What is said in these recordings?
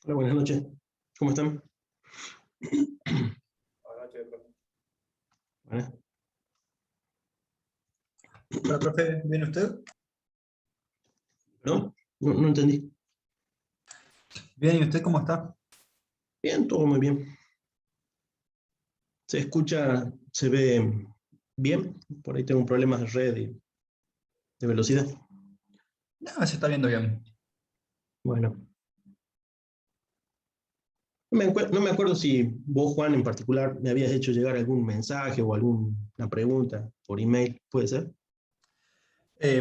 Hola, buenas noches. ¿Cómo están? Buenas noches, profe. Buenas. Hola, profe, ¿viene usted? ¿No? No entendí. Bien, ¿y usted cómo está? Bien, todo muy bien. ¿Se escucha, se ve bien? Por ahí tengo un problema de red y de velocidad. No, se está viendo bien. Bueno. No me acuerdo si vos, Juan, en particular, me habías hecho llegar algún mensaje o alguna pregunta por email, ¿puede ser?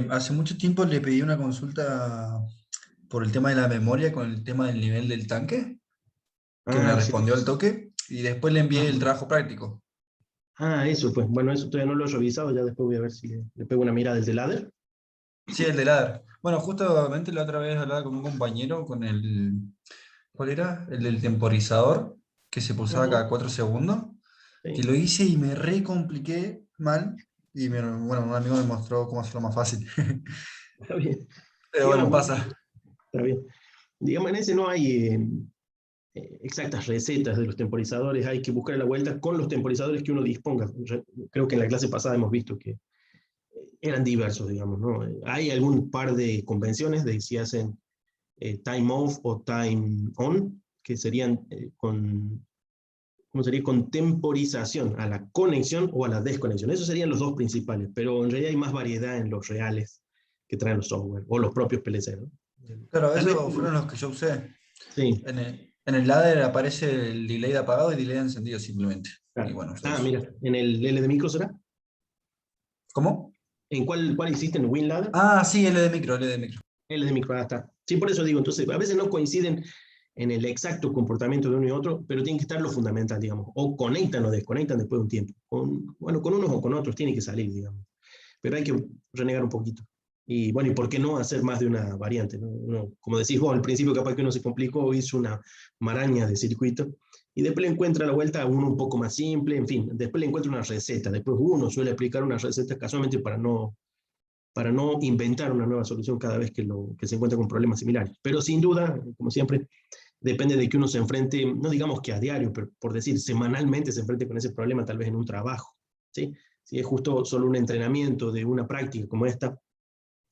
Hace mucho tiempo le pedí una consulta por el tema de la memoria con el tema del nivel del tanque, que me la Ah, sí. respondió al toque, y después le envié el Ah, trabajo práctico. eso pues. Bueno, eso todavía no lo he revisado, ya después voy a ver si le pego una mirada desde el ladder. Sí, el de ladder. Bueno, justamente la otra vez hablaba con un compañero con ¿cuál era? El del temporizador, que se pulsaba cada Ujú. 4 segundos, que Sí, lo hice y me recompliqué mal, y bueno, un amigo me mostró cómo hacerlo más fácil. está bien. Pero Digamos, bueno, pasa. está bien. Digamos, en ese no hay exactas recetas de los temporizadores, hay que buscar la vuelta con los temporizadores que uno disponga. Creo que en la clase pasada hemos visto que eran diversos, digamos, ¿no? Hay algún par de convenciones de si hacen time off o time on, que serían ¿cómo sería? Con temporización a la conexión o a la desconexión. Esos serían los dos principales, pero en realidad hay más variedad en los reales que traen los software o los propios PLC, ¿no? Claro, Tal vez, esos fueron los que yo usé. sí, En el ladder aparece el delay de apagado y delay de encendido simplemente. Y claro. bueno, usé Ah, eso. mira, en el L de micro será. ¿Cómo? ¿En cuál existe? ¿En WinLab? Ah, sí, L de micro, L de micro. L de micro, está. Sí, por eso digo, entonces, a veces no coinciden en el exacto comportamiento de uno y otro, pero tiene que estar lo fundamental, digamos. O conectan o desconectan después de un tiempo. Bueno, con unos o con otros tiene que salir, digamos. Pero hay que renegar un poquito. Y bueno, ¿y por qué no hacer más de una variante? ¿No? Como decís vos, al principio capaz que uno se complicó, hizo una maraña de circuitos, y después le encuentra la vuelta a uno un poco más simple, en fin, después le encuentra una receta, después uno suele aplicar una receta casualmente para no inventar una nueva solución cada vez que se encuentra con problemas similares. Pero sin duda, como siempre, depende de que uno se enfrente, no digamos que a diario, pero por decir, semanalmente se enfrente con ese problema, tal vez en un trabajo. ¿Sí? Si es justo solo un entrenamiento de una práctica como esta,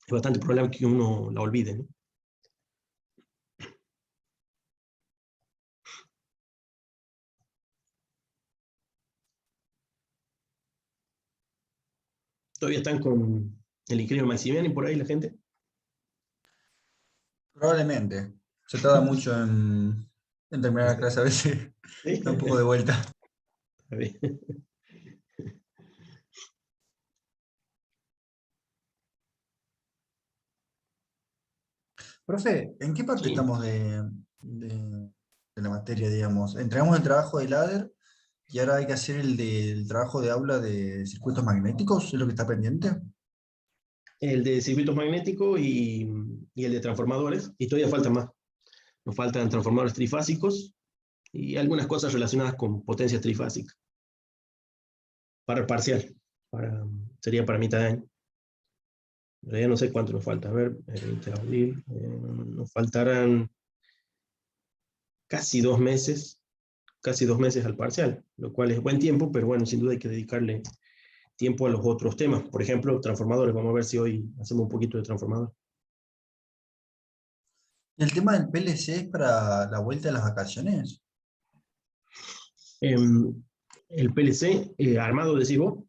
es bastante probable que uno la olvide, ¿no? Todavía están con el ingeniero Maximiani por ahí la gente. Probablemente. Se tarda mucho en terminar la clase a veces. ¿Sí? Da un poco de vuelta. Está bien. Profe, ¿en qué parte Sí. estamos de la materia, digamos? Entregamos el trabajo de ladder y ahora hay que hacer el del trabajo de aula de circuitos magnéticos, ¿es lo que está pendiente? El de circuitos magnéticos y el de transformadores, y todavía falta más. Nos faltan transformadores trifásicos y algunas cosas relacionadas con potencias trifásicas. Para el parcial, sería para mitad de año. En realidad no sé cuánto nos falta. A ver, 20 de abril, nos faltarán casi 2 meses, casi 2 meses al parcial, lo cual es buen tiempo, pero bueno, sin duda hay que dedicarle tiempo a los otros temas. Por ejemplo, transformadores. Vamos a ver si hoy hacemos un poquito de transformador. ¿Y el tema del PLC es para la vuelta de las vacaciones? El PLC armado, decís vos,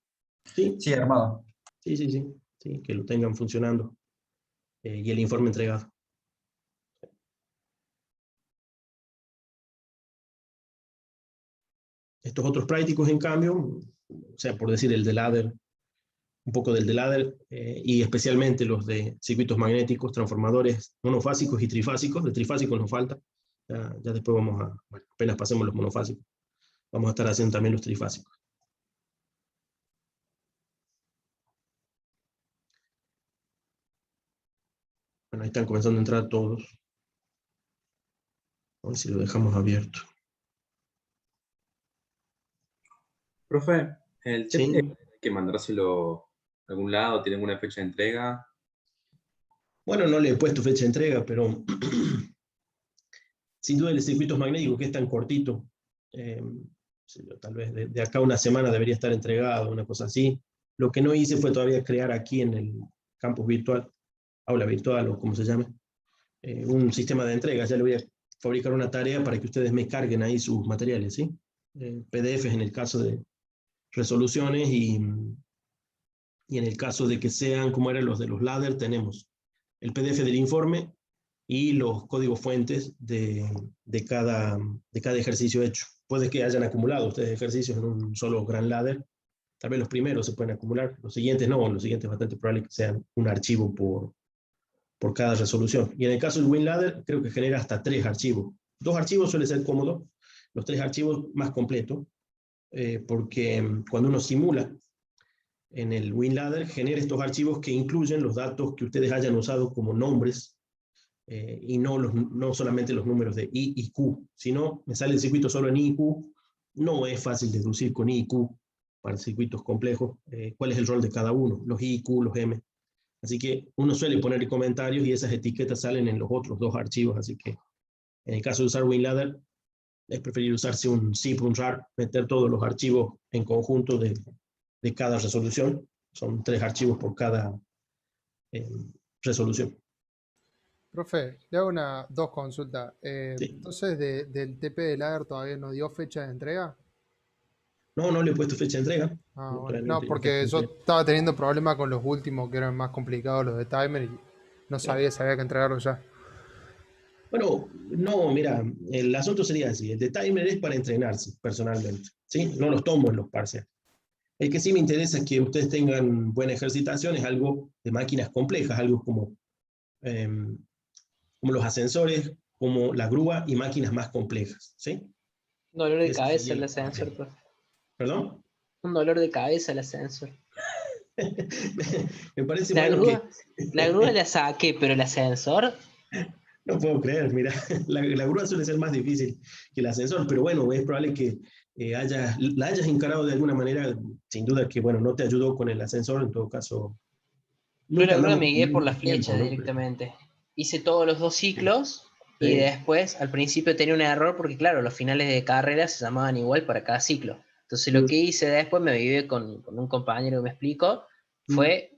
sí, Sí, armado. sí, sí, sí, sí, que lo tengan funcionando y el informe entregado. Estos otros prácticos, en cambio, o sea, por decir el de ladder, un poco del de ladder, y especialmente los de circuitos magnéticos, transformadores monofásicos y trifásicos. De trifásicos nos falta, ya después vamos a, bueno, apenas pasemos los monofásicos, vamos a estar haciendo también los trifásicos. Bueno, ahí están comenzando a entrar todos. A ver si lo dejamos abierto. Profe, el chip hay ¿Sí? que mandárselo a algún lado, tiene alguna fecha de entrega. Bueno, no le he puesto fecha de entrega, pero sin duda el circuito magnético, que es tan cortito, tal vez de acá a una semana debería estar entregado, una cosa así. Lo que no hice fue todavía crear aquí en el campus virtual, aula virtual o como se llame, un sistema de entrega. Ya le voy a fabricar una tarea para que ustedes me carguen ahí sus materiales, ¿sí? PDFs en el caso de resoluciones y en el caso de que sean como eran los de los ladder, tenemos el PDF del informe y los códigos fuentes de cada ejercicio hecho. Puede que hayan acumulado ustedes ejercicios en un solo gran ladder. Tal vez los primeros se pueden acumular, los siguientes no, los siguientes es bastante probable que sean un archivo por cada resolución. Y en el caso del WinLadder, creo que genera hasta 3 archivos. 2 archivos suele ser cómodo, los 3 archivos más completos, porque cuando uno simula en el WinLadder, genera estos archivos que incluyen los datos que ustedes hayan usado como nombres, y no solamente los números de I y Q, sino me sale el circuito solo en I y Q. No es fácil deducir con I y Q para circuitos complejos cuál es el rol de cada uno, los I, Q, los M. Así que uno suele poner comentarios y esas etiquetas salen en los otros 2 archivos, así que en el caso de usar WinLadder, es preferible usarse un zip, un RAR, meter todos los archivos en conjunto de cada resolución. Son 3 archivos por cada resolución. Profe, le hago dos consultas. Sí. Entonces, del TP de ladder todavía no dio fecha de entrega. No le he puesto fecha de entrega. Bueno. No, Porque yo estaba teniendo problemas con los últimos, que eran más complicados, los de timer, y no sabía si había que entregarlo ya. Bueno, no, mira, el asunto sería así. El de timer es para entrenarse personalmente, ¿sí? No los tomo en los parciales. El que sí me interesa es que ustedes tengan buena ejercitación, es algo de máquinas complejas, algo como los ascensores, como la grúa y máquinas más complejas, ¿sí? Un dolor de Ese cabeza sería el el ascensor, profe. ¿Perdón? Un dolor de cabeza el ascensor. Me parece La bueno grúa, que... la grúa la saqué, pero el ascensor, No puedo creer, mira, la grúa suele ser más difícil que el ascensor, pero bueno, es probable que la hayas encarado de alguna manera, sin duda que, bueno, no te ayudó con el ascensor, en todo caso. yo la grúa andamos me con guié por mucho la tiempo, flecha ¿no? directamente. Hice todos los 2 ciclos y Sí. después, al principio tenía un error porque, claro, los finales de carrera se llamaban igual para cada ciclo. Entonces lo que hice después, me viví con un compañero que me explicó, fue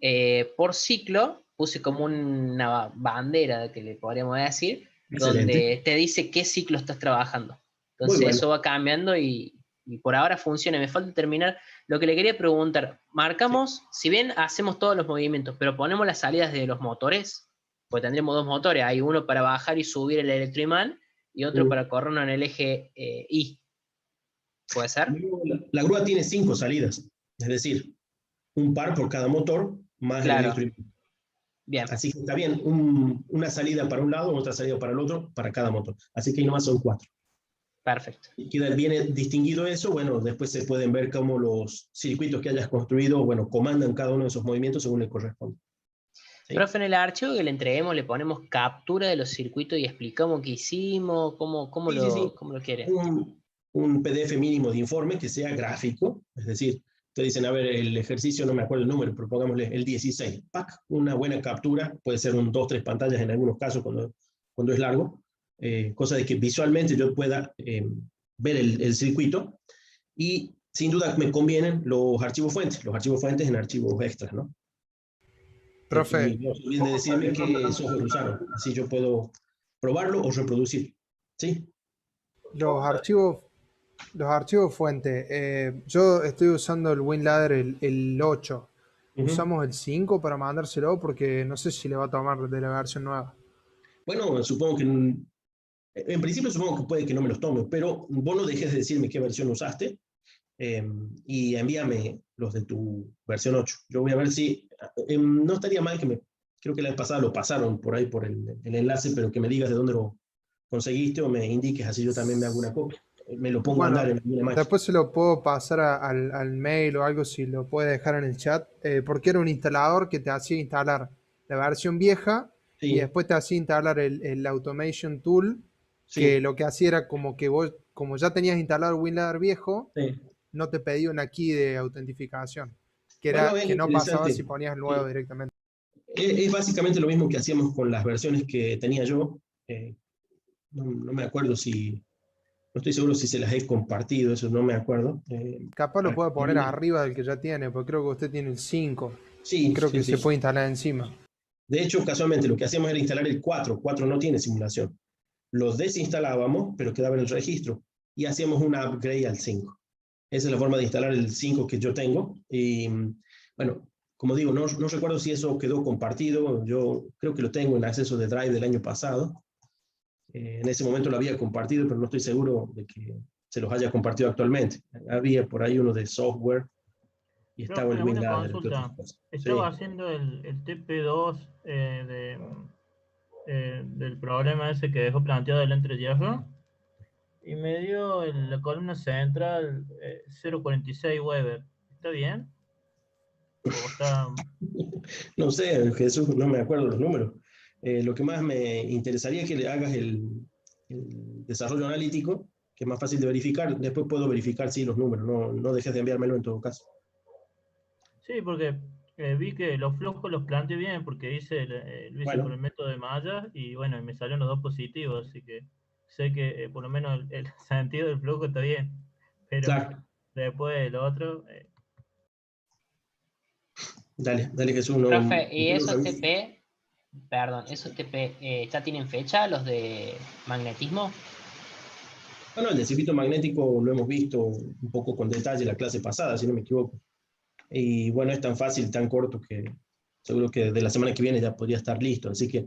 por ciclo, puse como una bandera, que le podríamos decir, Excelente. donde te dice qué ciclo estás trabajando. Muy Entonces bueno. eso va cambiando y por ahora funciona. Me falta terminar. Lo que le quería preguntar, marcamos, si bien hacemos todos los movimientos, pero ponemos las salidas de los motores, pues tendremos 2 motores, hay uno para bajar y subir el electroimán y otro para corrernos en el eje I. ¿Puede ser? La grúa tiene 5 salidas, es decir, un par por cada motor, más el Claro. electroimán. Bien. Así que está bien, una salida para un lado, otra salida para el otro, para cada motor. Así que ahí nomás son 4. Perfecto. Y queda bien distinguido eso, bueno, después se pueden ver cómo los circuitos que hayas construido, bueno, comandan cada uno de esos movimientos según le corresponde. ¿Sí? Profe, en el archivo que le entreguemos le ponemos captura de los circuitos y explicamos qué hicimos, cómo lo quiere. Un PDF mínimo de informe que sea gráfico, es decir, te dicen, a ver, el ejercicio, no me acuerdo el número, pero pongámosle el 16. ¡Pac! Una buena captura, puede ser 2, 3 pantallas en algunos casos cuando es largo, cosa de que visualmente yo pueda ver el circuito, y sin duda me convienen los archivos fuentes en archivos extras, ¿no? Profe. Y no se olviden de decirme qué software usaron, así yo puedo probarlo o reproducir, ¿sí? Los archivos fuente. Yo estoy usando el WinLadder el 8. Usamos el 5 para mandárselo porque no sé si le va a tomar de la versión nueva. Bueno, supongo que en principio supongo que puede que no me los tome, pero vos no dejes de decirme qué versión usaste y envíame los de tu versión 8. Yo voy a ver si no estaría mal creo que la vez pasada lo pasaron por ahí por el enlace, pero que me digas de dónde lo conseguiste o me indiques, así yo también me hago una copia. Me lo pongo a andar en alguna máquina. Después se lo puedo pasar al mail o algo, si lo puede dejar en el chat, porque era un instalador que te hacía instalar la versión vieja, Sí. Y después te hacía instalar el Automation Tool, Sí. que lo que hacía era como que vos, como ya tenías instalado el WinLadder viejo, Sí. no te pedía una key de autentificación, que, Bueno, que no pasaba interesante. si ponías el nuevo directamente. Es básicamente lo mismo que hacíamos con las versiones que tenía yo. no me acuerdo si, no estoy seguro si se las he compartido, eso no me acuerdo. Capaz lo puede poner Arquimia. arriba del que ya tiene, porque creo que usted tiene el 5. Sí, Creo sí, que sí. se puede instalar encima. De hecho, casualmente lo que hacíamos era instalar el 4. 4 no tiene simulación. Lo desinstalábamos, pero quedaba en el registro. Y hacíamos una upgrade al 5. Esa es la forma de instalar el 5 que yo tengo. Y bueno, como digo, no recuerdo si eso quedó compartido. Yo creo que lo tengo en acceso de Drive del año pasado. En ese momento lo había compartido, pero no estoy seguro de que se los haya compartido actualmente. Había por ahí uno de software y estaba el Profe, una WinLadder, entre otras consulta. cosas. Estaba Sí. haciendo el TP2 del problema ese que dejó planteado el entrehierro y me dio la columna central 0.46 Weber. ¿Está bien? ¿O está...? No sé, Jesús, no me acuerdo los números. Lo que más me interesaría es que le hagas el desarrollo analítico, que es más fácil de verificar. Después puedo verificar, sí, los números. No dejes de enviármelo en todo caso. Sí, porque vi que los flujos los planteé bien, porque lo hice por Bueno, el método de Maya y bueno, me salieron los dos positivos, así que sé que por lo menos el sentido del flujo está bien, pero claro. después lo otro, Dale, Jesús. No, Profe, ¿y después lo esos reviso. TP, perdón, esos TP ya tienen fecha, los de magnetismo? Bueno, el de circuito magnético lo hemos visto un poco con detalle la clase pasada, si no me equivoco. Y bueno, es tan fácil, tan corto que seguro que de la semana que viene ya podría estar listo. Así que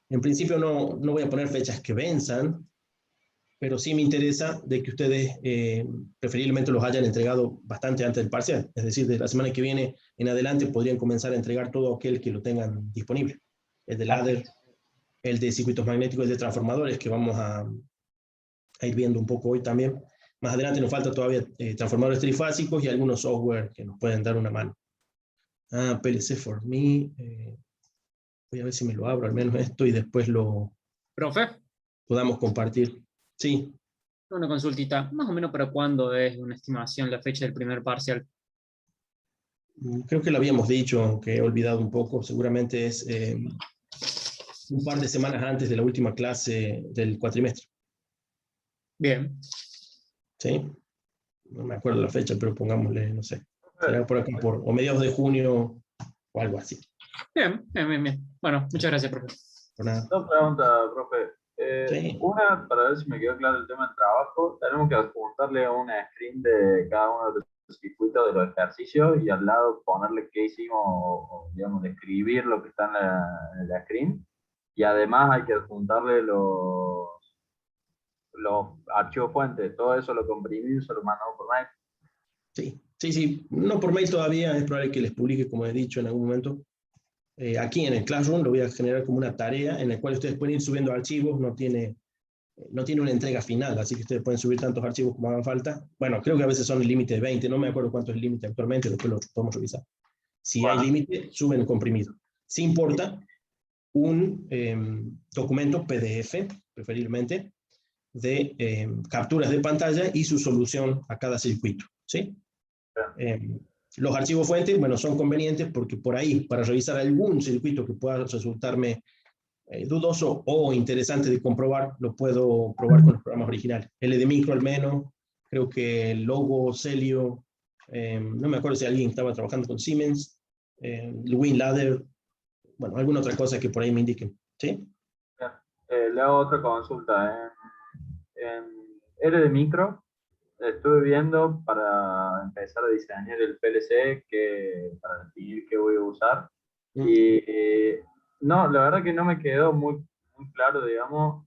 en principio no voy a poner fechas que venzan, pero sí me interesa de que ustedes preferiblemente los hayan entregado bastante antes del parcial. Es decir, de la semana que viene en adelante podrían comenzar a entregar todo aquel que lo tengan disponible. El de ladder, Perfecto. el de circuitos magnéticos, el de transformadores, que vamos a ir viendo un poco hoy también. Más adelante nos falta todavía transformadores trifásicos y algunos software que nos pueden dar una mano. PLC for me. Voy a ver si me lo abro, al menos esto, y después lo Profe, podamos compartir. Sí. una consultita. ¿Más o menos para cuándo es una estimación la fecha del primer parcial? Creo que lo habíamos dicho, aunque he olvidado un poco. Seguramente es un par de semanas antes de la última clase del cuatrimestre. Bien. ¿Sí? No me acuerdo la fecha, pero pongámosle, no sé. Será por acá, o mediados de junio o algo así. Bien. Bueno, muchas gracias, profe. Por nada. Dos preguntas, profe. Sí. Una, para ver si me quedó claro el tema del trabajo, tenemos que adjuntarle una screen de cada uno de los circuitos de los ejercicios y al lado ponerle qué hicimos, o, digamos, describir lo que está en la screen. Y además hay que adjuntarle los archivos fuentes. Todo eso lo comprimimos y se lo mandamos por mail. Sí. No por mail todavía, es probable que les publique, como he dicho, en algún momento. Aquí en el Classroom lo voy a generar como una tarea en la cual ustedes pueden ir subiendo archivos, no tiene una entrega final, así que ustedes pueden subir tantos archivos como hagan falta. Bueno, creo que a veces son el límite de 20, no me acuerdo cuánto es el límite actualmente, después lo podemos revisar. Si hay límite, suben comprimido. Si importa, un documento PDF, preferiblemente, de capturas de pantalla y su solución a cada circuito, ¿sí? Los archivos fuentes, bueno, son convenientes porque por ahí, para revisar algún circuito que pueda resultarme dudoso o interesante de comprobar, lo puedo probar con los programas originales. LD Micro al menos, creo que Logo, Celio, no me acuerdo si alguien estaba trabajando con Siemens, WinLadder, bueno, alguna otra cosa que por ahí me indiquen, ¿sí? Le hago otra consulta. En LD Micro estuve viendo para empezar a diseñar el PLC para definir qué voy a usar. Y no, la verdad que no me quedó muy claro, digamos,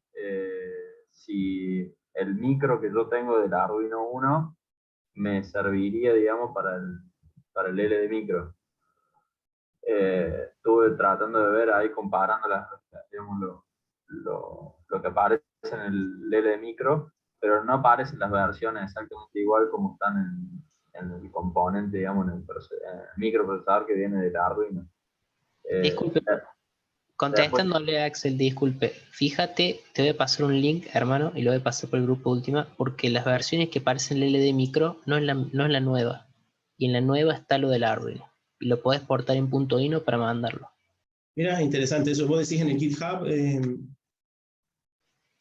si el micro que yo tengo del Arduino 1 me serviría, digamos, para el LD Micro. Estuve tratando de ver ahí, comparando digamos, lo que aparece en el LD Micro, pero no aparecen las versiones exactamente igual como están en el componente, digamos, en el microprocesador que viene del Arduino. Disculpe, contestándole a Axel, disculpe, fíjate, te voy a pasar un link, hermano, y lo voy a pasar por el grupo última, porque las versiones que aparecen en el LD Micro no es la nueva, y en la nueva está lo del Arduino, y lo podés portar en .ino para mandarlo. Mira, interesante eso. Vos decís en el GitHub,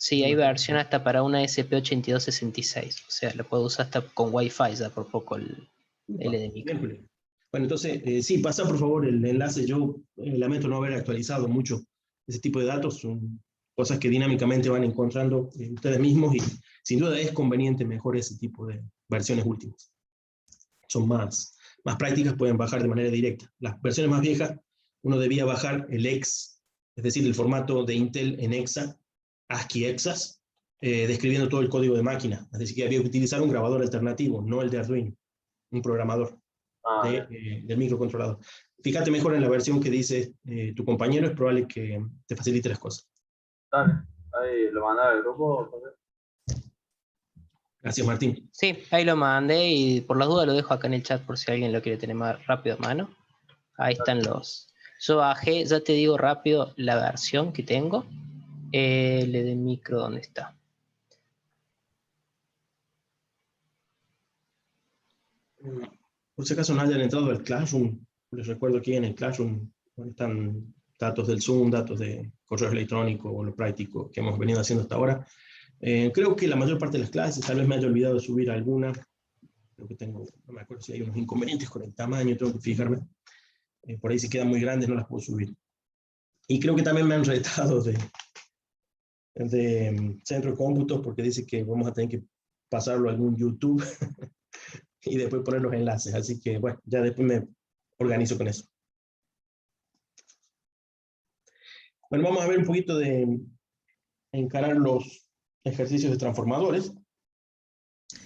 Sí, hay versión hasta para una SP8266, o sea, lo puedo usar hasta con Wi-Fi ya por poco el de micro. Bien. Bueno, entonces, sí, pasa por favor el enlace. Yo lamento no haber actualizado mucho ese tipo de datos, son cosas que dinámicamente van encontrando ustedes mismos y sin duda es conveniente mejor ese tipo de versiones últimas. Son más prácticas, pueden bajar de manera directa. Las versiones más viejas, uno debía bajar el EX, es decir, el formato de Intel en EXA, ASCII EXAs, describiendo todo el código de máquina. Es decir, que había que utilizar un grabador alternativo, no el de Arduino, un programador del microcontrolador. Fíjate mejor en la versión que dice tu compañero, es probable que te facilite las cosas. Dale, ahí lo mandaba al grupo. Gracias, Martín. Sí, ahí lo mandé y por las dudas lo dejo acá en el chat por si alguien lo quiere tener más rápido a mano. Ahí están los... Yo bajé, ya te digo rápido la versión que tengo. El de micro, ¿dónde está? Por si acaso no hayan entrado al Classroom, les recuerdo que en el Classroom están datos del Zoom, datos de correo electrónico o lo práctico que hemos venido haciendo hasta ahora. Creo que la mayor parte de las clases, tal vez me haya olvidado de subir alguna. Creo que tengo, no me acuerdo si hay unos inconvenientes con el tamaño, tengo que fijarme. Por ahí si quedan muy grandes no las puedo subir. Y creo que también me han retado de Centro de Cómputos porque dice que vamos a tener que pasarlo a algún YouTube y después poner los enlaces. Así que bueno, ya después me organizo con eso. Bueno, vamos a ver un poquito de encarar los ejercicios de transformadores.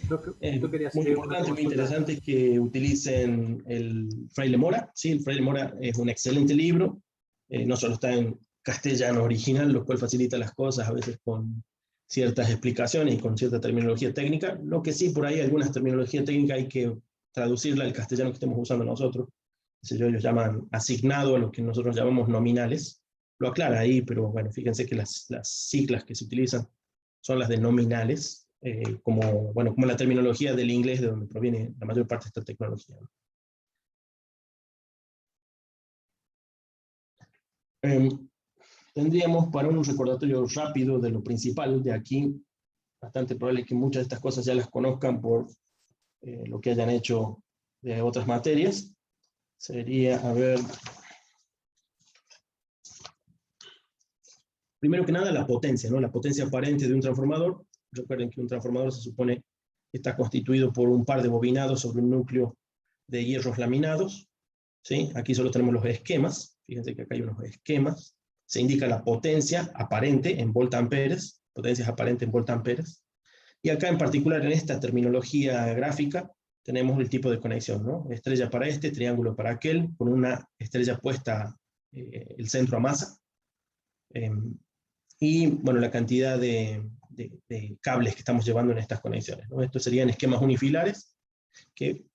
Muy importante, muy interesante que utilicen el Fraile Mora. Sí, el Fraile Mora es un excelente libro. No solo está en castellano original, lo cual facilita las cosas a veces con ciertas explicaciones y con cierta terminología técnica. Lo que sí, por ahí algunas terminologías técnicas hay que traducirla al castellano que estemos usando nosotros. Ellos llaman asignado a lo que nosotros llamamos nominales. Lo aclara ahí, pero bueno, fíjense que las siglas que se utilizan son las de nominales. Como la terminología del inglés de donde proviene la mayor parte de esta tecnología. Tendríamos para un recordatorio rápido de lo principal de aquí, bastante probable que muchas de estas cosas ya las conozcan por lo que hayan hecho de otras materias. Sería, a ver, primero que nada la potencia, ¿no? La potencia aparente de un transformador. Recuerden que un transformador se supone que está constituido por un par de bobinados sobre un núcleo de hierros laminados. ¿Sí? Aquí solo tenemos los esquemas. Fíjense que acá hay unos esquemas. Se indica la potencia aparente en voltamperes. Potencia aparente en voltamperes. Y acá en particular en esta terminología gráfica tenemos el tipo de conexión, ¿no? Estrella para este, triángulo para aquel, con una estrella puesta el centro a masa. Y bueno, la cantidad de cables que estamos llevando en estas conexiones, ¿no? Estos serían esquemas unifilares que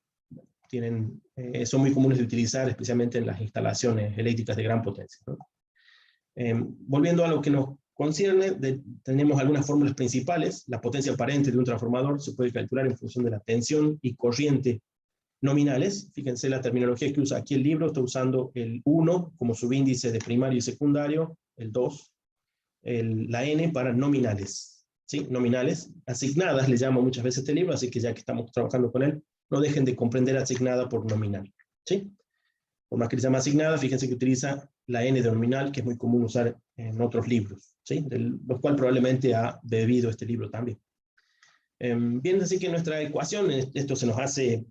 son muy comunes de utilizar, especialmente en las instalaciones eléctricas de gran potencia, ¿no? Volviendo a lo que nos concierne, tenemos algunas fórmulas principales. La potencia aparente de un transformador se puede calcular en función de la tensión y corriente nominales. Fíjense la terminología que usa aquí el libro, está usando el 1 como subíndice de primario y secundario, el 2, la N para nominales. ¿Sí? Nominales, asignadas le llamo muchas veces este libro, así que ya que estamos trabajando con él, no dejen de comprender asignada por nominal. ¿Sí? Por más que le llame asignada, fíjense que utiliza la N de nominal, que es muy común usar en otros libros, ¿sí? De los cuales probablemente ha bebido este libro también. Bien, así que nuestra ecuación, esto se nos hace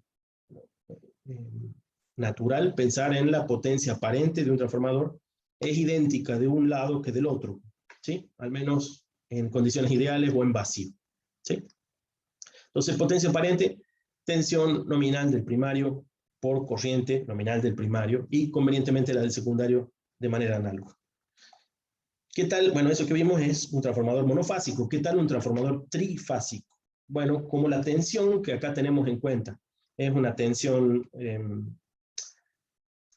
natural, pensar en la potencia aparente de un transformador, es idéntica de un lado que del otro, ¿sí? Al menos en condiciones ideales o en vacío, ¿sí? Entonces, potencia aparente, tensión nominal del primario por corriente nominal del primario y convenientemente la del secundario de manera análoga. ¿Qué tal? Bueno, eso que vimos es un transformador monofásico. ¿Qué tal un transformador trifásico? Bueno, como la tensión que acá tenemos en cuenta es una tensión,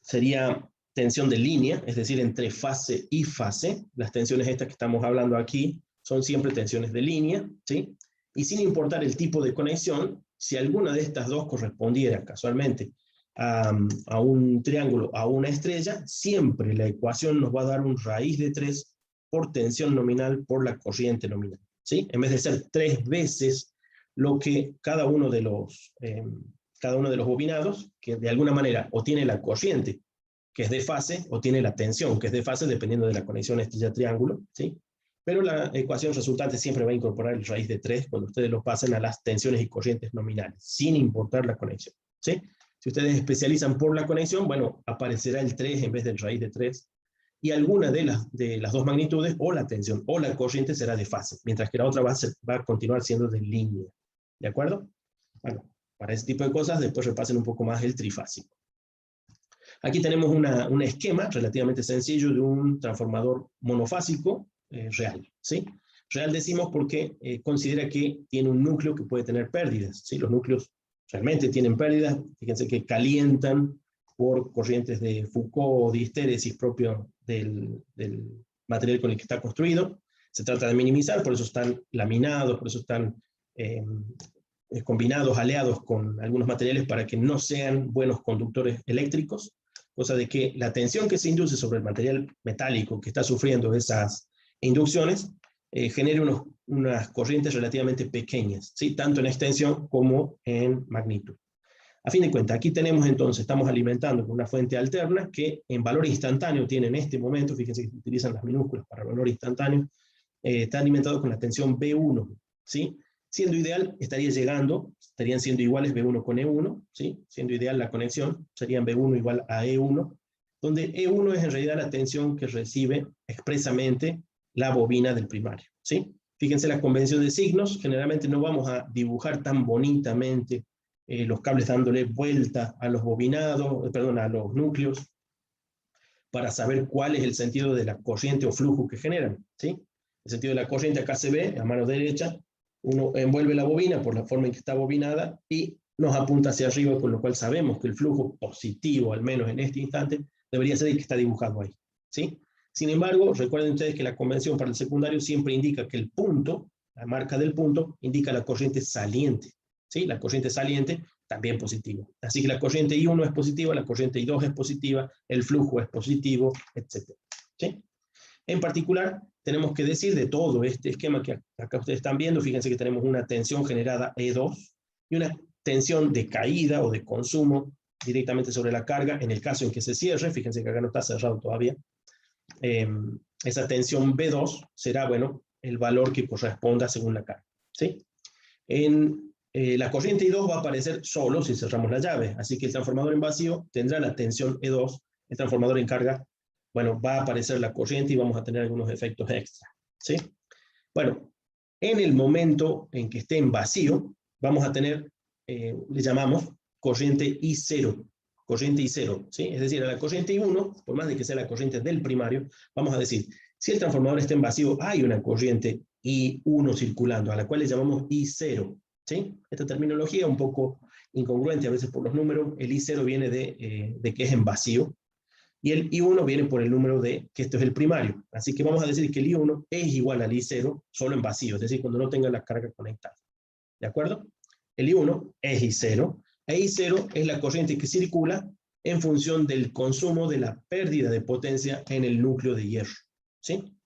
sería tensión de línea, es decir, entre fase y fase. Las tensiones estas que estamos hablando aquí son siempre tensiones de línea, ¿sí? Y sin importar el tipo de conexión, si alguna de estas dos correspondiera casualmente a un triángulo, a una estrella, siempre la ecuación nos va a dar un raíz de 3 por tensión nominal por la corriente nominal, ¿sí? En vez de ser 3 veces lo que cada uno de los bobinados, que de alguna manera o tiene la corriente, que es de fase, o tiene la tensión, que es de fase, dependiendo de la conexión estrella-triángulo, ¿sí? Pero la ecuación resultante siempre va a incorporar el raíz de 3 cuando ustedes lo pasen a las tensiones y corrientes nominales, sin importar la conexión, ¿sí? Si ustedes especializan por la conexión, bueno, aparecerá el 3 en vez del raíz de 3, y alguna de las dos magnitudes, o la tensión o la corriente, será de fase, mientras que la otra va a continuar siendo de línea. ¿De acuerdo? Bueno, para ese tipo de cosas, después repasen un poco más el trifásico. Aquí tenemos un esquema relativamente sencillo de un transformador monofásico real, ¿sí? Real decimos porque considera que tiene un núcleo que puede tener pérdidas, ¿sí? Los núcleos realmente tienen pérdidas, fíjense que calientan por corrientes de Foucault o de histéresis propio del material con el que está construido. Se trata de minimizar, por eso están laminados, por eso están combinados, aleados con algunos materiales para que no sean buenos conductores eléctricos, cosa de que la tensión que se induce sobre el material metálico que está sufriendo esas inducciones genere unas corrientes relativamente pequeñas, ¿sí? Tanto en extensión como en magnitud. A fin de cuentas, aquí tenemos entonces, estamos alimentando con una fuente alterna que en valor instantáneo tiene en este momento, fíjense que se utilizan las minúsculas para valor instantáneo, está alimentado con la tensión B1, ¿sí? Siendo ideal, estarían siendo iguales B1 con E1, ¿sí? Siendo ideal la conexión, serían B1 igual a E1, donde E1 es en realidad la tensión que recibe expresamente la bobina del primario, ¿sí? Fíjense la convención de signos, generalmente no vamos a dibujar tan bonitamente los cables dándole vuelta a los bobinados, a los núcleos, para saber cuál es el sentido de la corriente o flujo que generan, ¿sí? El sentido de la corriente acá se ve, a mano derecha, uno envuelve la bobina por la forma en que está bobinada y nos apunta hacia arriba, con lo cual sabemos que el flujo positivo, al menos en este instante, debería ser el que está dibujado ahí, ¿sí? Sin embargo, recuerden ustedes que la convención para el secundario siempre indica que el punto, la marca del punto, indica la corriente saliente, ¿sí? La corriente saliente también positiva. Así que la corriente I1 es positiva, la corriente I2 es positiva, el flujo es positivo, etc. ¿Sí? En particular, tenemos que decir de todo este esquema que acá ustedes están viendo, fíjense que tenemos una tensión generada E2 y una tensión de caída o de consumo directamente sobre la carga, en el caso en que se cierre, fíjense que acá no está cerrado todavía, esa tensión B2 será, bueno, el valor que corresponda según la carga, ¿sí? La corriente I2 va a aparecer solo si cerramos la llave, así que el transformador en vacío tendrá la tensión E2, el transformador en carga, bueno, va a aparecer la corriente y vamos a tener algunos efectos extra, ¿sí? Bueno, en el momento en que esté en vacío, vamos a tener, le llamamos corriente I0, ¿sí? Es decir, a la corriente I1, por más de que sea la corriente del primario, vamos a decir, si el transformador está en vacío, hay una corriente I1 circulando, a la cual le llamamos I0, ¿sí? Esta terminología es un poco incongruente a veces por los números. El I0 viene de que es en vacío, y el I1 viene por el número de que esto es el primario. Así que vamos a decir que el I1 es igual al I0, solo en vacío, es decir, cuando no tenga la carga conectada. ¿De acuerdo? El I1 es I0, e I0 es la corriente que circula en función del consumo de la pérdida de potencia en el núcleo de hierro, ¿sí?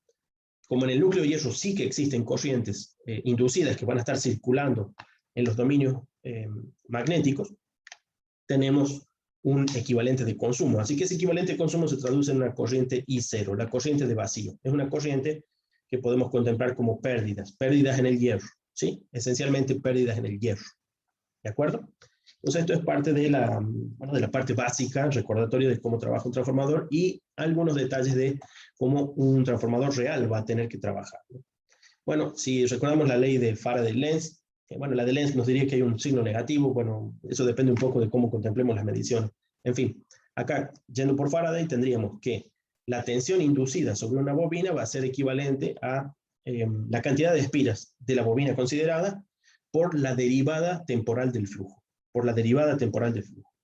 Como en el núcleo de hierro sí que existen corrientes inducidas que van a estar circulando en los dominios magnéticos, tenemos un equivalente de consumo. Así que ese equivalente de consumo se traduce en una corriente I0, la corriente de vacío. Es una corriente que podemos contemplar como pérdidas en el hierro, ¿sí? Esencialmente pérdidas en el hierro. ¿De acuerdo? Entonces esto es parte de la parte básica, recordatorio de cómo trabaja un transformador y algunos detalles de cómo un transformador real va a tener que trabajar, ¿no? Bueno, si recordamos la ley de Faraday-Lenz, bueno, la de Lenz nos diría que hay un signo negativo, bueno, eso depende un poco de cómo contemplemos las mediciones. En fin, acá, yendo por Faraday, tendríamos que la tensión inducida sobre una bobina va a ser equivalente a la cantidad de espiras de la bobina considerada por la derivada temporal del flujo,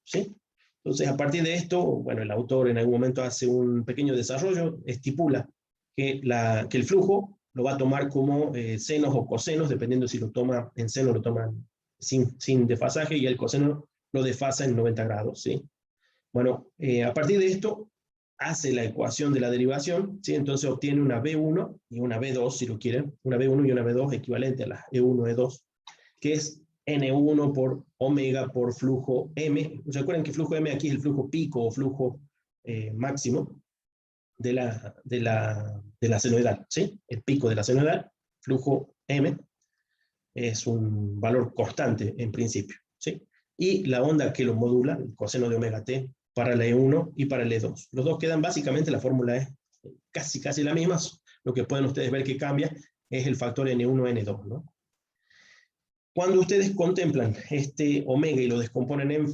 ¿sí? Entonces, a partir de esto, bueno, el autor en algún momento hace un pequeño desarrollo, estipula que el flujo lo va a tomar como senos o cosenos, dependiendo si lo toma en seno, lo toma sin desfasaje, y el coseno lo desfasa en 90 grados, ¿sí? Bueno, a partir de esto, hace la ecuación de la derivación, ¿sí? Entonces obtiene una B1 y una B2, si lo quieren, una B1 y una B2 equivalente a las E1, E2, que es N1 por omega por flujo M. Recuerden que flujo M aquí es el flujo pico o flujo máximo de la senoidal, ¿sí? El pico de la senoidal, flujo M, es un valor constante en principio, ¿sí? Y la onda que lo modula, el coseno de omega t, para la E1 y para la E2. Los dos quedan básicamente, la fórmula es casi la misma, lo que pueden ustedes ver que cambia es el factor N1, N2, ¿no? Cuando ustedes contemplan este omega y lo descomponen en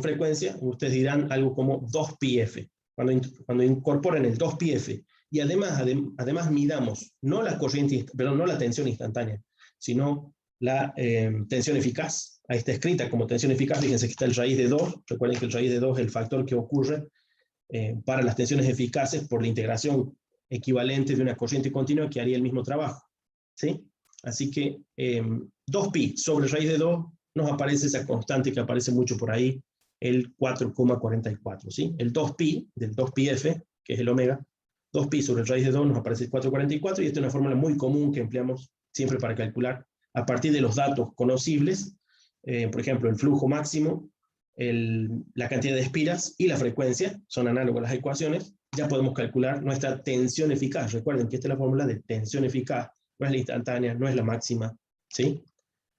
frecuencia, ustedes dirán algo como 2πf. Cuando incorporan el 2πf y además midamos no la tensión instantánea, sino la tensión eficaz. Ahí está escrita como tensión eficaz, fíjense que está el raíz de 2, recuerden que el raíz de 2 es el factor que ocurre para las tensiones eficaces por la integración equivalente de una corriente continua que haría el mismo trabajo, ¿sí? Así que 2pi sobre raíz de 2 nos aparece esa constante que aparece mucho por ahí, el 4,44, ¿sí? El 2pi, del 2πf, que es el omega, 2pi sobre raíz de 2 nos aparece el 4,44, y esta es una fórmula muy común que empleamos siempre para calcular a partir de los datos conocibles, por ejemplo, el flujo máximo, la cantidad de espiras y la frecuencia, son análogas las ecuaciones, ya podemos calcular nuestra tensión eficaz. Recuerden que esta es la fórmula de tensión eficaz, no es la instantánea, no es la máxima, ¿sí?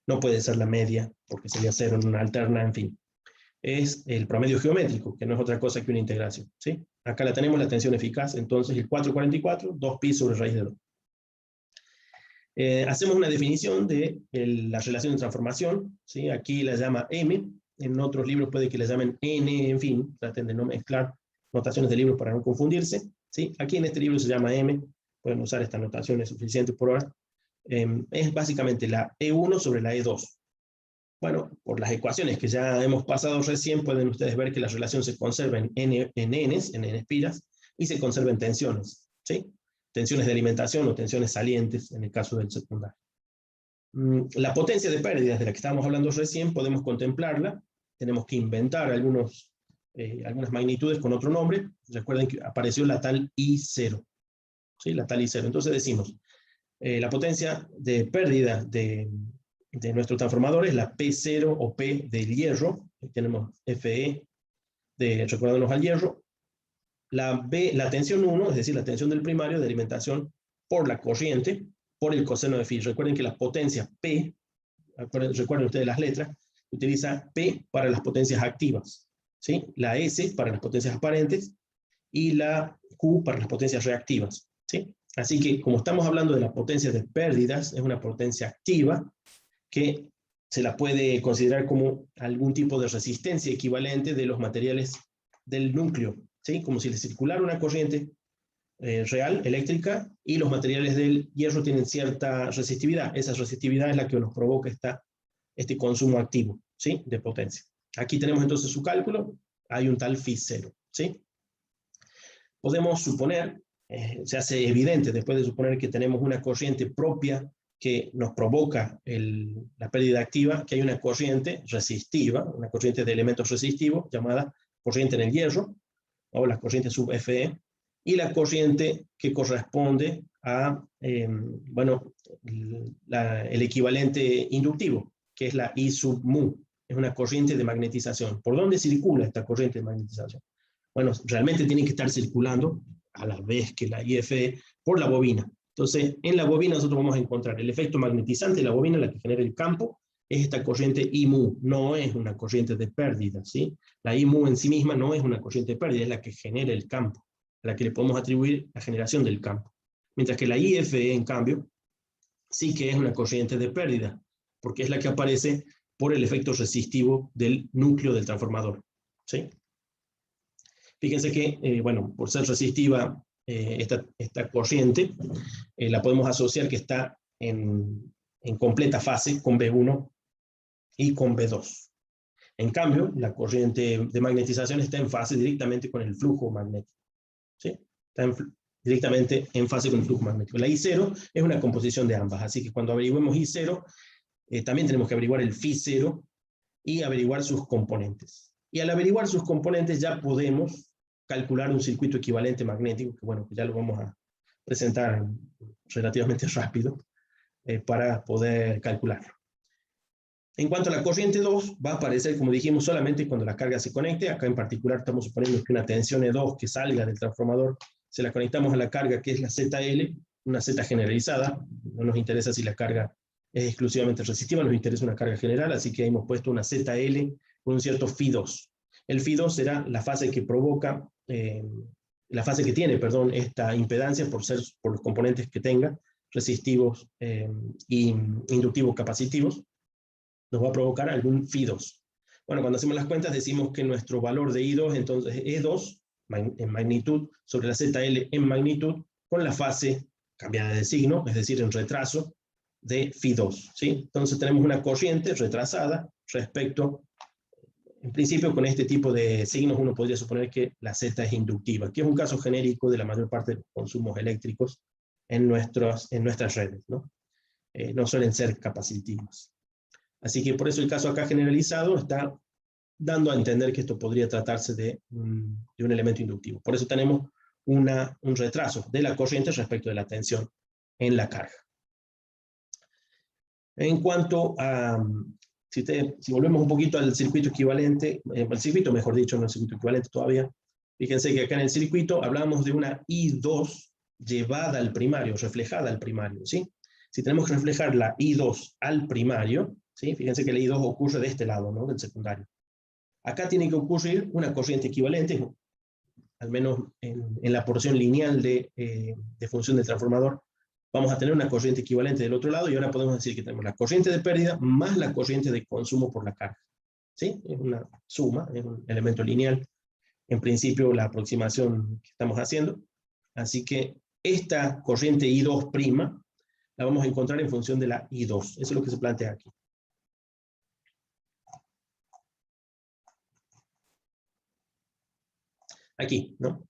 No puede ser la media, porque sería cero en una alterna, en fin. Es el promedio geométrico, que no es otra cosa que una integración, ¿sí? Acá la tenemos, la tensión eficaz, entonces el 4,44, 2pi sobre raíz de 2. Hacemos una definición de la relación de transformación, ¿sí? Aquí la llama M, en otros libros puede que la llamen N, en fin, traten de no mezclar notaciones de libros para no confundirse, ¿sí? Aquí en este libro se llama M, pueden usar estas notaciones suficientes por ahora. Es básicamente la E1 sobre la E2. Bueno, por las ecuaciones que ya hemos pasado recién, pueden ustedes ver que la relación se conserva en N espiras, y se conserva en tensiones, ¿sí? Tensiones de alimentación o tensiones salientes, en el caso del secundario. La potencia de pérdidas de la que estábamos hablando recién, podemos contemplarla, tenemos que inventar algunas magnitudes con otro nombre. Recuerden que apareció la tal I0, ¿sí? La tal I0. Entonces decimos, la potencia de pérdida de nuestro transformador es la P0 o P del hierro. Aquí tenemos Fe recordándonos al hierro. La tensión 1, es decir, la tensión del primario de alimentación por la corriente, por el coseno de phi. Recuerden que la potencia P, recuerden ustedes las letras, utiliza P para las potencias activas, ¿sí? La S para las potencias aparentes y la Q para las potencias reactivas, ¿sí? Así que, como estamos hablando de la potencia de pérdidas, es una potencia activa que se la puede considerar como algún tipo de resistencia equivalente de los materiales del núcleo, ¿sí? Como si le circulara una corriente real, eléctrica, y los materiales del hierro tienen cierta resistividad. Esa resistividad es la que nos provoca este consumo activo, ¿sí? De potencia. Aquí tenemos entonces su cálculo, hay un tal Φ0, ¿sí? Podemos suponer, se hace evidente después de suponer que tenemos una corriente propia que nos provoca la pérdida activa, que hay una corriente resistiva, una corriente de elementos resistivos, llamada corriente en el hierro, o la corriente sub Fe, y la corriente que corresponde a, el equivalente inductivo, que es la I sub mu, es una corriente de magnetización. ¿Por dónde circula esta corriente de magnetización? Bueno, realmente tiene que estar circulando, a la vez que la IFE, por la bobina. Entonces, en la bobina nosotros vamos a encontrar el efecto magnetizante de la bobina, la que genera el campo, es esta corriente I mu, no es una corriente de pérdida, ¿sí? La I mu en sí misma no es una corriente de pérdida, es la que genera el campo, a la que le podemos atribuir la generación del campo. Mientras que la IFE, en cambio, sí que es una corriente de pérdida, porque es la que aparece por el efecto resistivo del núcleo del transformador, ¿sí? Fíjense que, por ser resistiva esta corriente, la podemos asociar que está en completa fase con B1 y con B2. En cambio, la corriente de magnetización está en fase directamente con el flujo magnético, ¿sí? Está directamente en fase con el flujo magnético. La I0 es una composición de ambas, así que cuando averiguemos I0, también tenemos que averiguar el Φ0 y averiguar sus componentes. Y al averiguar sus componentes ya podemos calcular un circuito equivalente magnético, que bueno, que ya lo vamos a presentar relativamente rápido para poder calcularlo. En cuanto a la corriente 2, va a aparecer, como dijimos, solamente cuando la carga se conecte. Acá en particular estamos suponiendo que una tensión E2 que salga del transformador, se la conectamos a la carga que es la ZL, una Z generalizada. No nos interesa si la carga es exclusivamente resistiva, nos interesa una carga general, así que hemos puesto una ZL con un cierto Φ2. El Φ2 será la fase que provoca, la fase que tiene, perdón, esta impedancia por los componentes que tenga, resistivos e inductivos capacitivos, nos va a provocar algún Φ2. Bueno, cuando hacemos las cuentas decimos que nuestro valor de I2 entonces es 2 en magnitud sobre la ZL en magnitud con la fase cambiada de signo, es decir, en retraso de Φ2, ¿sí? Entonces tenemos una corriente retrasada respecto, en principio con este tipo de signos uno podría suponer que la Z es inductiva, que es un caso genérico de la mayor parte de los consumos eléctricos en nuestras redes, ¿no? No suelen ser capacitivos. Así que por eso el caso acá generalizado está dando a entender que esto podría tratarse de un elemento inductivo. Por eso tenemos un retraso de la corriente respecto de la tensión en la carga. En cuanto a, si volvemos un poquito al circuito equivalente, el circuito mejor dicho, no el circuito equivalente todavía, fíjense que acá en el circuito hablamos de una I2 llevada al primario, reflejada al primario, ¿sí? Si tenemos que reflejar la I2 al primario, ¿sí? Fíjense que la I2 ocurre de este lado, ¿no? Del secundario. Acá tiene que ocurrir una corriente equivalente, al menos en la porción lineal de función del transformador, vamos a tener una corriente equivalente del otro lado, y ahora podemos decir que tenemos la corriente de pérdida más la corriente de consumo por la carga. ¿Sí? Es una suma, es un elemento lineal. En principio, la aproximación que estamos haciendo. Así que esta corriente I2' la vamos a encontrar en función de la I2. Eso es lo que se plantea aquí. Aquí, ¿no?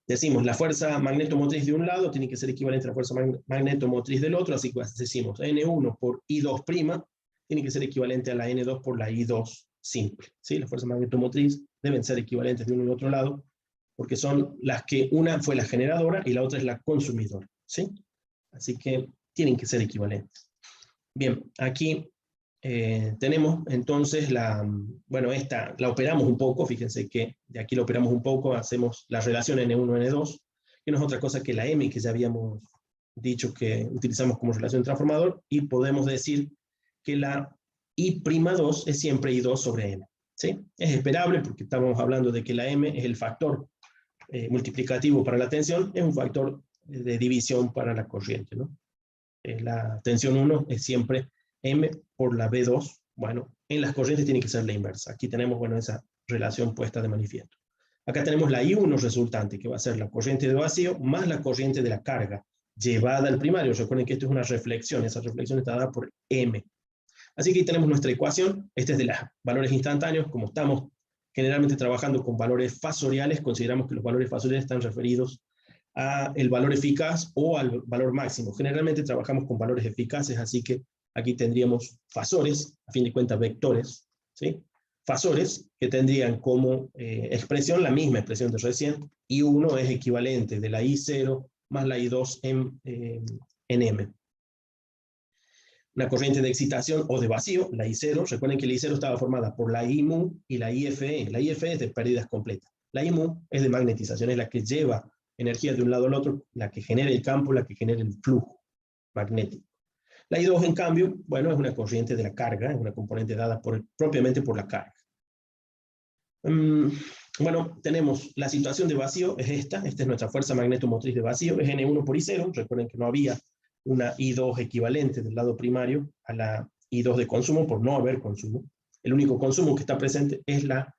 Decimos, la fuerza magnetomotriz de un lado tiene que ser equivalente a la fuerza magnetomotriz del otro, así que decimos, N1 por I2' tiene que ser equivalente a la N2 por la I2 simple. ¿Sí? La fuerza magnetomotriz deben ser equivalentes de uno y otro lado, porque son las que una fue la generadora y la otra es la consumidora. ¿Sí? Así que tienen que ser equivalentes. Bien, aquí tenemos entonces bueno, esta la operamos un poco, fíjense que de aquí la operamos un poco, hacemos la relación N1-N2, que no es otra cosa que la M que ya habíamos dicho que utilizamos como relación transformador, y podemos decir que la I'2 es siempre I2 sobre M. ¿Sí? Es esperable porque estamos hablando de que la M es el factor multiplicativo para la tensión, es un factor de división para la corriente, ¿no? La tensión 1 es siempre M por la B2, bueno, en las corrientes tiene que ser la inversa. Aquí tenemos, bueno, esa relación puesta de manifiesto. Acá tenemos la I1 resultante, que va a ser la corriente de vacío más la corriente de la carga, llevada al primario. Recuerden que esto es una reflexión, esa reflexión está dada por M. Así que ahí tenemos nuestra ecuación, este es de los valores instantáneos, como estamos generalmente trabajando con valores fasoriales, consideramos que los valores fasoriales están referidos al valor eficaz o al valor máximo. Generalmente trabajamos con valores eficaces, así que aquí tendríamos fasores, a fin de cuentas vectores, ¿sí? Fasores que tendrían como expresión la misma expresión de recién, I1 es equivalente de la I0 más la I2 en M. Una corriente de excitación o de vacío, la I0, recuerden que la I0 estaba formada por la IMU y la IFE. La IFE es de pérdidas completas. La IMU es de magnetización, es la que lleva energía de un lado al otro, la que genera el campo, la que genera el flujo magnético. La I2, en cambio, bueno, es una corriente de la carga, es una componente dada propiamente por la carga. Bueno, tenemos la situación de vacío, es esta es nuestra fuerza magnetomotriz de vacío, es N1 por I0, recuerden que no había una I2 equivalente del lado primario a la I2 de consumo, por no haber consumo. El único consumo que está presente es la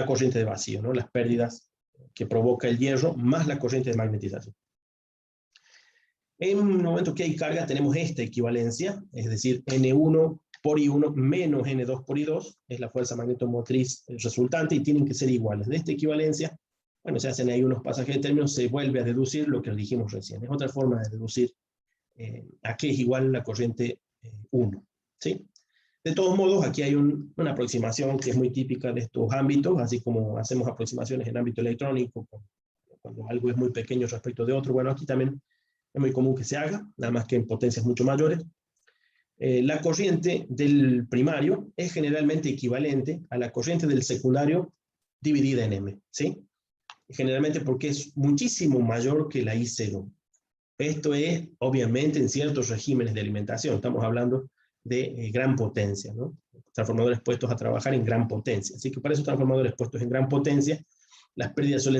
corriente de vacío, ¿no? Las pérdidas que provoca el hierro, más la corriente de magnetización. En un momento que hay carga tenemos esta equivalencia, es decir, N1 por I1 menos N2 por I2, es la fuerza magnetomotriz resultante, y tienen que ser iguales. De esta equivalencia, bueno, se hacen ahí unos pasajes de términos, se vuelve a deducir lo que dijimos recién. Es otra forma de deducir a qué es igual la corriente 1. ¿Sí? De todos modos, aquí hay una aproximación que es muy típica de estos ámbitos, así como hacemos aproximaciones en ámbito electrónico, cuando algo es muy pequeño respecto de otro. Bueno, aquí también es muy común que se haga, nada más que en potencias mucho mayores. La corriente del primario es generalmente equivalente a la corriente del secundario dividida en M, ¿sí? Generalmente porque es muchísimo mayor que la I0. Esto es, obviamente, en ciertos regímenes de alimentación. Estamos hablando de gran potencia, ¿no? Transformadores puestos a trabajar en gran potencia. Así que para esos transformadores puestos en gran potencia, las pérdidas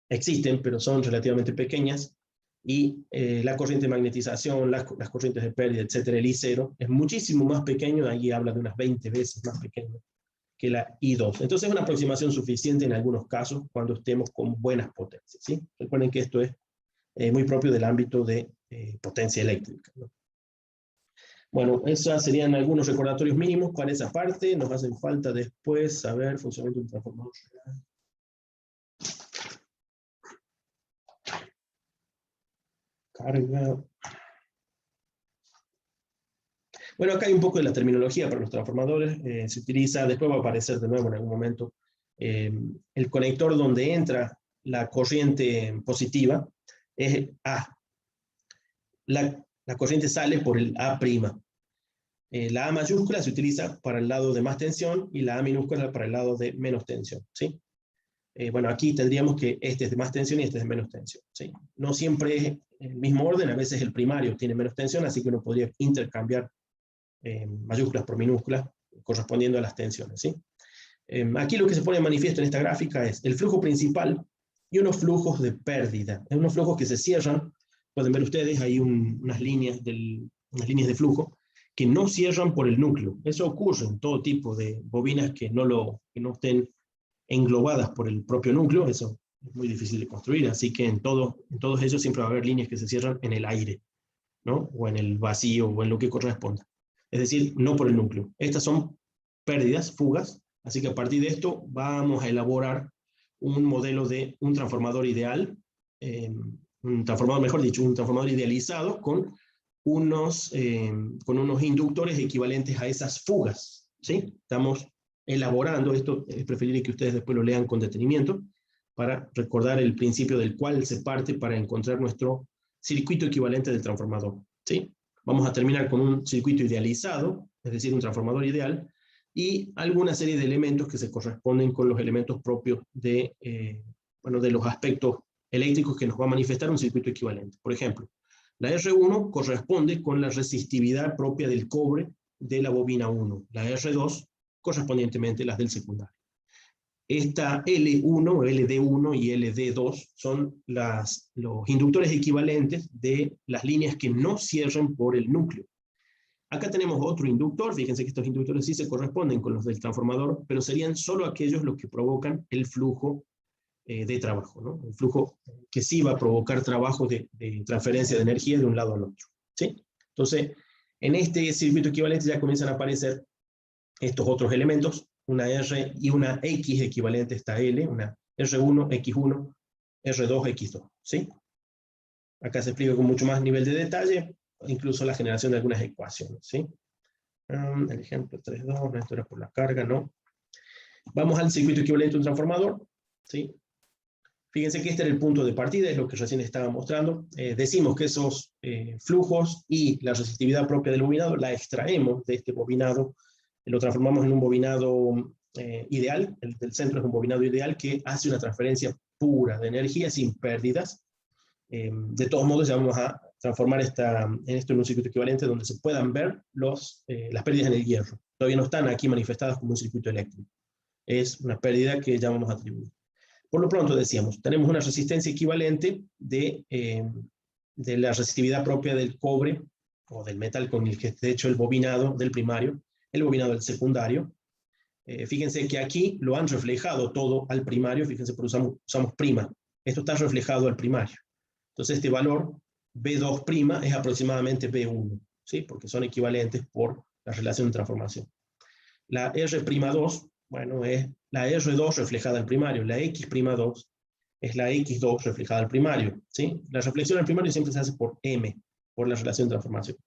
existen, pero son relativamente pequeñas, y la corriente de magnetización, las corrientes de pérdida, etcétera, el I0, es muchísimo más pequeño, allí habla de unas 20 veces más pequeño que la I2. Entonces es una aproximación suficiente en algunos casos cuando estemos con buenas potencias, ¿sí? Recuerden que esto es muy propio del ámbito de potencia eléctrica, ¿no? Bueno, esos serían algunos recordatorios mínimos para esa parte. Nos hacen falta después saber funcionamiento de un transformador real. Carga. Bueno, acá hay un poco de la terminología para los transformadores. Se utiliza, después va a aparecer de nuevo en algún momento, el conector donde entra la corriente positiva es A. La corriente sale por el A'. La A mayúscula se utiliza para el lado de más tensión y la A minúscula para el lado de menos tensión, ¿sí? Bueno, aquí tendríamos que este es de más tensión y este es de menos tensión, ¿sí? No siempre es el mismo orden, a veces el primario tiene menos tensión, así que uno podría intercambiar mayúsculas por minúsculas correspondiendo a las tensiones, ¿sí? Aquí lo que se pone de manifiesto en esta gráfica es el flujo principal y unos flujos de pérdida. Hay unos flujos que se cierran, pueden ver ustedes, hay unas líneas de flujo que no cierran por el núcleo. Eso ocurre en todo tipo de bobinas que no estén englobadas por el propio núcleo. Eso es muy difícil de construir, así que en todos ellos siempre va a haber líneas que se cierran en el aire, ¿no? O en el vacío, o en lo que corresponda. Es decir, no por el núcleo. Estas son pérdidas, fugas, así que a partir de esto vamos a elaborar un modelo de un transformador ideal, un transformador idealizado con unos inductores equivalentes a esas fugas, ¿sí? Estamos elaborando esto, es preferible que ustedes después lo lean con detenimiento, para recordar el principio del cual se parte para encontrar nuestro circuito equivalente del transformador, ¿sí? Vamos a terminar con un circuito idealizado, es decir, un transformador ideal, y alguna serie de elementos que se corresponden con los elementos propios de los aspectos eléctricos que nos va a manifestar un circuito equivalente. Por ejemplo, la R1 corresponde con la resistividad propia del cobre de la bobina 1, la R2 correspondientemente las del secundario. Esta L1, LD1 y LD2 son los inductores equivalentes de las líneas que no cierran por el núcleo. Acá tenemos otro inductor, fíjense que estos inductores sí se corresponden con los del transformador, pero serían solo aquellos los que provocan el flujo de trabajo, ¿no? El flujo que sí va a provocar trabajo de transferencia de energía de un lado al otro, ¿sí? Entonces, en este circuito equivalente ya comienzan a aparecer estos otros elementos, una R y una X equivalente a esta L, una R1, X1, R2, X2, ¿sí? Acá se explica con mucho más nivel de detalle, incluso la generación de algunas ecuaciones, ¿sí? El ejemplo 3.2, esto era por la carga, ¿no? Vamos al circuito equivalente de un transformador, ¿sí? Fíjense que este era el punto de partida, es lo que recién estaba mostrando. Decimos que esos flujos y la resistividad propia del bobinado la extraemos de este bobinado, lo transformamos en un bobinado ideal. El del centro es un bobinado ideal que hace una transferencia pura de energía sin pérdidas. De todos modos, ya vamos a transformar esto en un circuito equivalente donde se puedan ver las pérdidas en el hierro. Todavía no están aquí manifestadas como un circuito eléctrico. Es una pérdida que ya vamos a atribuir. Por lo pronto decíamos, tenemos una resistencia equivalente de la resistividad propia del cobre, o del metal con el que esté hecho el bobinado del primario, el bobinado del secundario. Fíjense que aquí lo han reflejado todo al primario, fíjense, por usamos prima. Esto está reflejado al primario. Entonces este valor B2' es aproximadamente B1, ¿sí? Porque son equivalentes por la relación de transformación. La R'2, bueno, es la R2 reflejada al primario, la X'2 es la X2 reflejada al primario, ¿sí? La reflexión al primario siempre se hace por M, por la relación de transformación.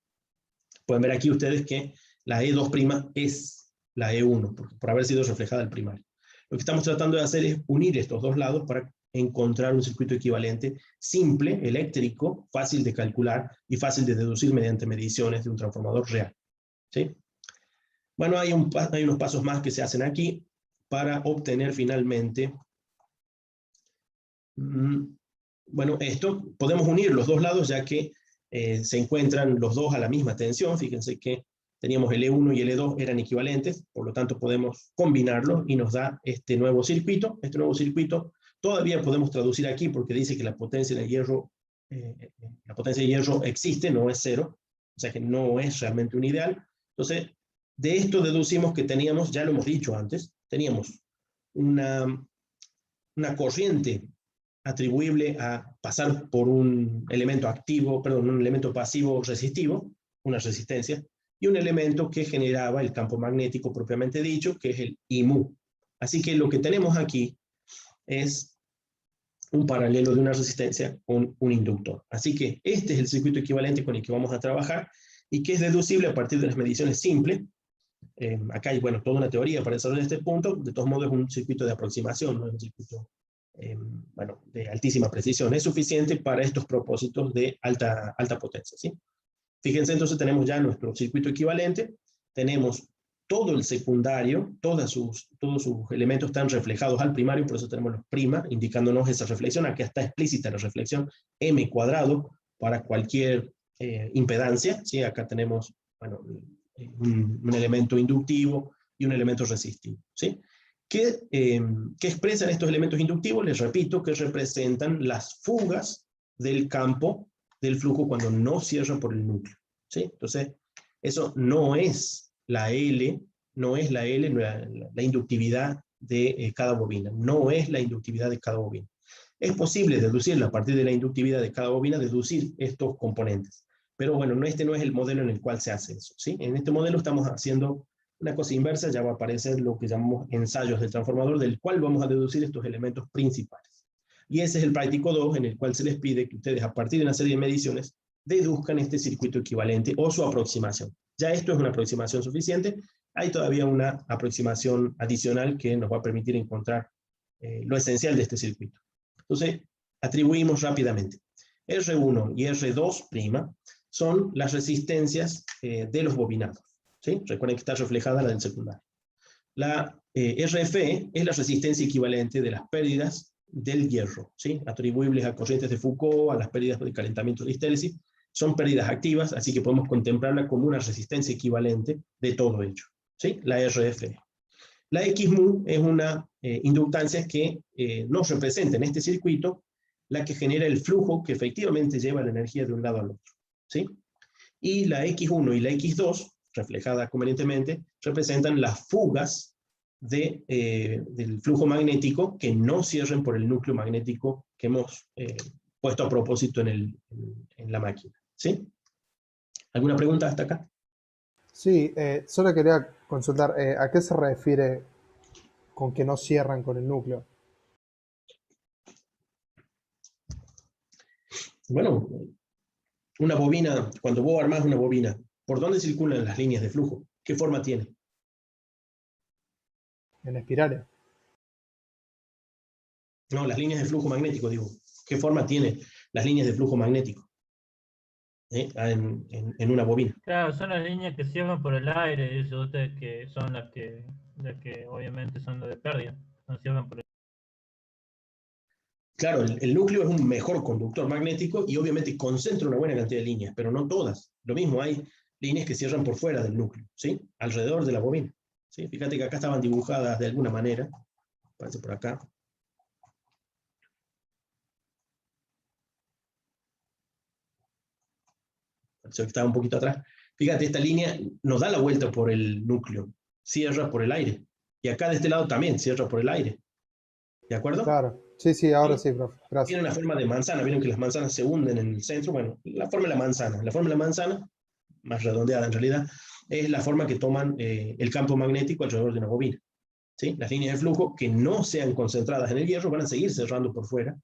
Pueden ver aquí ustedes que La E2' es la E1, por haber sido reflejada al primario. Lo que estamos tratando de hacer es unir estos dos lados para encontrar un circuito equivalente simple, eléctrico, fácil de calcular y fácil de deducir mediante mediciones de un transformador real. ¿Sí? Bueno, hay unos pasos más que se hacen aquí para obtener finalmente, bueno, esto, podemos unir los dos lados ya que se encuentran los dos a la misma tensión. Fíjense que teníamos el E1 y el E2 eran equivalentes, por lo tanto podemos combinarlos y nos da este nuevo circuito. Este nuevo circuito todavía podemos traducir aquí porque dice que la potencia de hierro existe, no es cero, o sea que no es realmente un ideal. Entonces, de esto deducimos que teníamos, ya lo hemos dicho antes, teníamos una corriente atribuible a pasar por un elemento activo, perdón, un elemento pasivo resistivo, una resistencia, y un elemento que generaba el campo magnético propiamente dicho, que es el IMU. Así que lo que tenemos aquí es un paralelo de una resistencia con un inductor. Así que este es el circuito equivalente con el que vamos a trabajar, y que es deducible a partir de las mediciones simples. Acá hay, bueno, toda una teoría para desarrollar este punto. De todos modos es un circuito de aproximación, no es un circuito bueno, de altísima precisión. Es suficiente para estos propósitos de alta potencia, ¿sí? Fíjense, entonces tenemos ya nuestro circuito equivalente, tenemos todo el secundario, todos sus elementos están reflejados al primario, por eso tenemos los prima, indicándonos esa reflexión. Aquí está explícita la reflexión m cuadrado para cualquier impedancia, ¿sí? Acá tenemos, bueno, un elemento inductivo y un elemento resistivo, ¿sí? ¿Qué expresan estos elementos inductivos? Les repito que representan las fugas del campo del flujo cuando no cierra por el núcleo, ¿sí? Entonces, eso no es la L, la inductividad de cada bobina, no es la inductividad de cada bobina. Es posible deducirla a partir de la inductividad de cada bobina, deducir estos componentes. Pero bueno, este no es el modelo en el cual se hace eso, ¿sí? En este modelo estamos haciendo una cosa inversa, ya va a aparecer lo que llamamos ensayos del transformador, del cual vamos a deducir estos elementos principales. Y ese es el práctico 2, en el cual se les pide que ustedes, a partir de una serie de mediciones, deduzcan este circuito equivalente o su aproximación. Ya esto es una aproximación suficiente, hay todavía una aproximación adicional que nos va a permitir encontrar lo esencial de este circuito. Entonces, atribuimos rápidamente. R1 y R2' son las resistencias de los bobinados, ¿sí? Recuerden que está reflejada la del secundario. La RFE es la resistencia equivalente de las pérdidas del hierro, ¿sí? Atribuibles a corrientes de Foucault, a las pérdidas de calentamiento de histéresis. Son pérdidas activas, así que podemos contemplarla como una resistencia equivalente de todo ello, ¿sí? La RFE. La XMU es una inductancia que nos representa en este circuito la que genera el flujo que efectivamente lleva la energía de un lado al otro, ¿sí? Y la X1 y la X2, reflejada convenientemente, representan las fugas del flujo magnético que no cierren por el núcleo magnético que hemos puesto a propósito en la máquina, ¿sí? ¿Alguna pregunta hasta acá? Sí, solo quería consultar, ¿a qué se refiere con que no cierran con el núcleo? Bueno, una bobina, cuando vos armás una bobina, ¿por dónde circulan las líneas de flujo? ¿Qué forma tiene? En espirales. No, las líneas de flujo magnético, digo. ¿Qué forma tiene las líneas de flujo magnético en una bobina? Claro, son las líneas que cierran por el aire, dice usted, que son las que obviamente son las de pérdida, no cierran por el... Claro, el núcleo es un mejor conductor magnético y obviamente concentra una buena cantidad de líneas, pero no todas. Lo mismo, hay líneas que cierran por fuera del núcleo, ¿sí? Alrededor de la bobina, ¿sí? Fíjate que acá estaban dibujadas de alguna manera, parece por acá. Parece que estaba un poquito atrás. Fíjate, esta línea nos da la vuelta por el núcleo, cierra por el aire. Y acá de este lado también cierra por el aire. ¿De acuerdo? Claro, sí, ahora sí, profe. Gracias. Tiene una forma de manzana, vieron que las manzanas se hunden en el centro. Bueno, la forma de la manzana. La forma de la manzana, más redondeada en realidad, es la forma que toman el campo magnético alrededor de una bobina, ¿sí? Las líneas de flujo que no sean concentradas en el hierro van a seguir cerrando por fuera.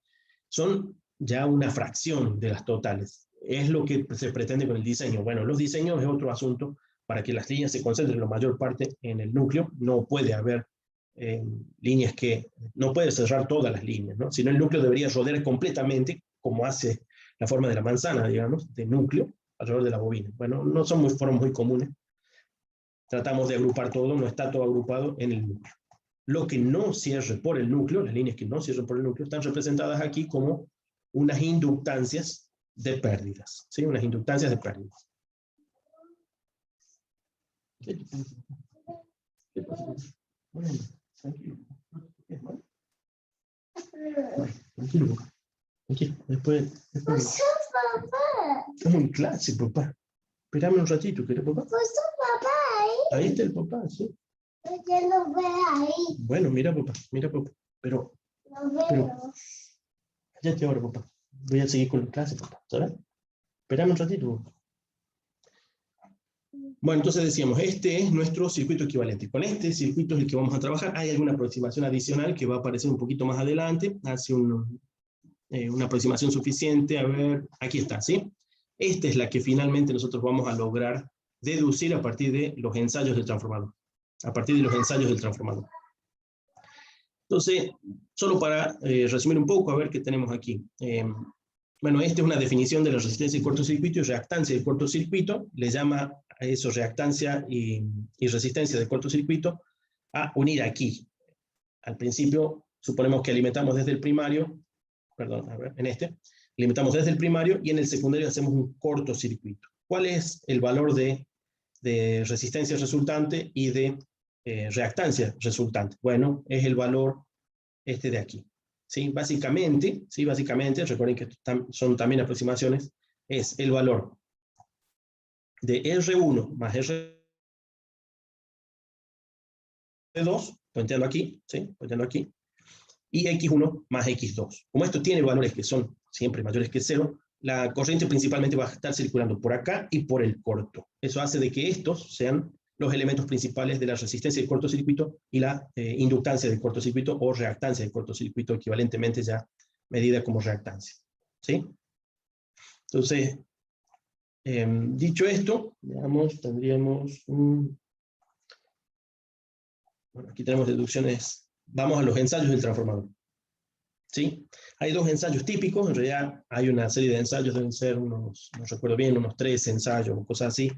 Son ya una fracción de las totales. Es lo que se pretende con el diseño. Bueno, los diseños es otro asunto para que las líneas se concentren la mayor parte en el núcleo. No puede haber líneas que, no puede cerrar todas las líneas, ¿no? Sino el núcleo debería rodear completamente, como hace la forma de la manzana, digamos, de núcleo, alrededor de la bobina. Bueno, no son formas muy comunes. Tratamos de agrupar todo, no está todo agrupado en el núcleo. Lo que no cierre por el núcleo, las líneas que no cierran por el núcleo, están representadas aquí como unas inductancias de pérdidas, ¿sí? Unas inductancias de pérdidas. ¿Qué pasa? Bueno, tranquilo. Bueno, tranquilo, papá. Tranquilo. Después. Estamos en clase, papá. Espérame un ratito, ¿querés, papá? Ahí está el papá, ¿sí? Yo lo veo ahí. Bueno, mira, papá. Pero, Lo veo. cállate ahora, papá. Voy a seguir con la clase, papá, ¿sabes? Espérame un ratito, papá. Bueno, entonces decíamos, este es nuestro circuito equivalente. Con este circuito es el que vamos a trabajar. Hay alguna aproximación adicional que va a aparecer un poquito más adelante. Hace una aproximación suficiente. A ver, aquí está, ¿sí? Esta es la que finalmente nosotros vamos a lograr deducir a partir de los ensayos del transformador. A partir de los ensayos del transformador. Entonces, solo para resumir un poco, a ver qué tenemos aquí. Bueno, esta es una definición de la resistencia y cortocircuito y reactancia del cortocircuito. Le llama a eso reactancia y resistencia del cortocircuito a unir aquí. Al principio, suponemos que alimentamos desde el primario, perdón, a ver, en este, alimentamos desde el primario y en el secundario hacemos un cortocircuito. ¿Cuál es el valor de resistencia resultante y de reactancia resultante? Bueno, es el valor este de aquí. ¿Sí? Básicamente, recuerden que son también aproximaciones, es el valor de R1 más R2, puenteando aquí, ¿sí? Puenteando aquí, y X1 más X2. Como esto tiene valores que son siempre mayores que 0, la corriente principalmente va a estar circulando por acá y por el corto. Eso hace de que estos sean los elementos principales de la resistencia del cortocircuito y la inductancia del cortocircuito o reactancia del cortocircuito, equivalentemente ya medida como reactancia. ¿Sí? Entonces, dicho esto, veamos, tendríamos bueno, aquí tenemos deducciones. Vamos a los ensayos del transformador. ¿Sí? Hay dos ensayos típicos, en realidad hay una serie de ensayos, deben ser unos, no recuerdo bien, unos 3 ensayos o cosas así,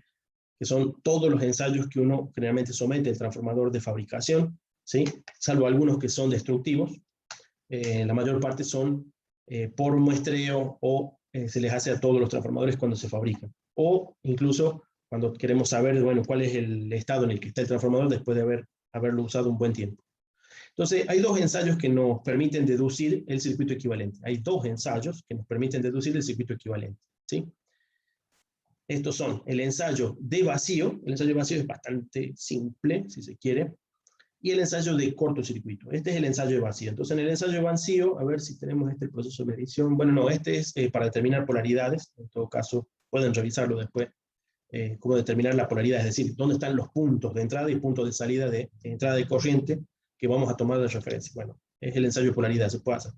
que son todos los ensayos que uno generalmente somete al transformador de fabricación, ¿sí? Salvo algunos que son destructivos. La mayor parte son por muestreo o se les hace a todos los transformadores cuando se fabrican. O incluso cuando queremos saber, bueno, cuál es el estado en el que está el transformador después de haberlo usado un buen tiempo. Entonces, hay dos ensayos que nos permiten deducir el circuito equivalente. Hay dos ensayos que nos permiten deducir el circuito equivalente, ¿sí? Estos son el ensayo de vacío. El ensayo de vacío es bastante simple, si se quiere. Y el ensayo de cortocircuito. Este es el ensayo de vacío. Entonces, en el ensayo de vacío, a ver si tenemos el proceso de medición. Bueno, no, este es para determinar polaridades. En todo caso, pueden revisarlo después. Cómo determinar la polaridad, es decir, dónde están los puntos de entrada y puntos de salida de entrada de corriente que vamos a tomar de referencia. Bueno, es el ensayo de polaridad, se puede hacer.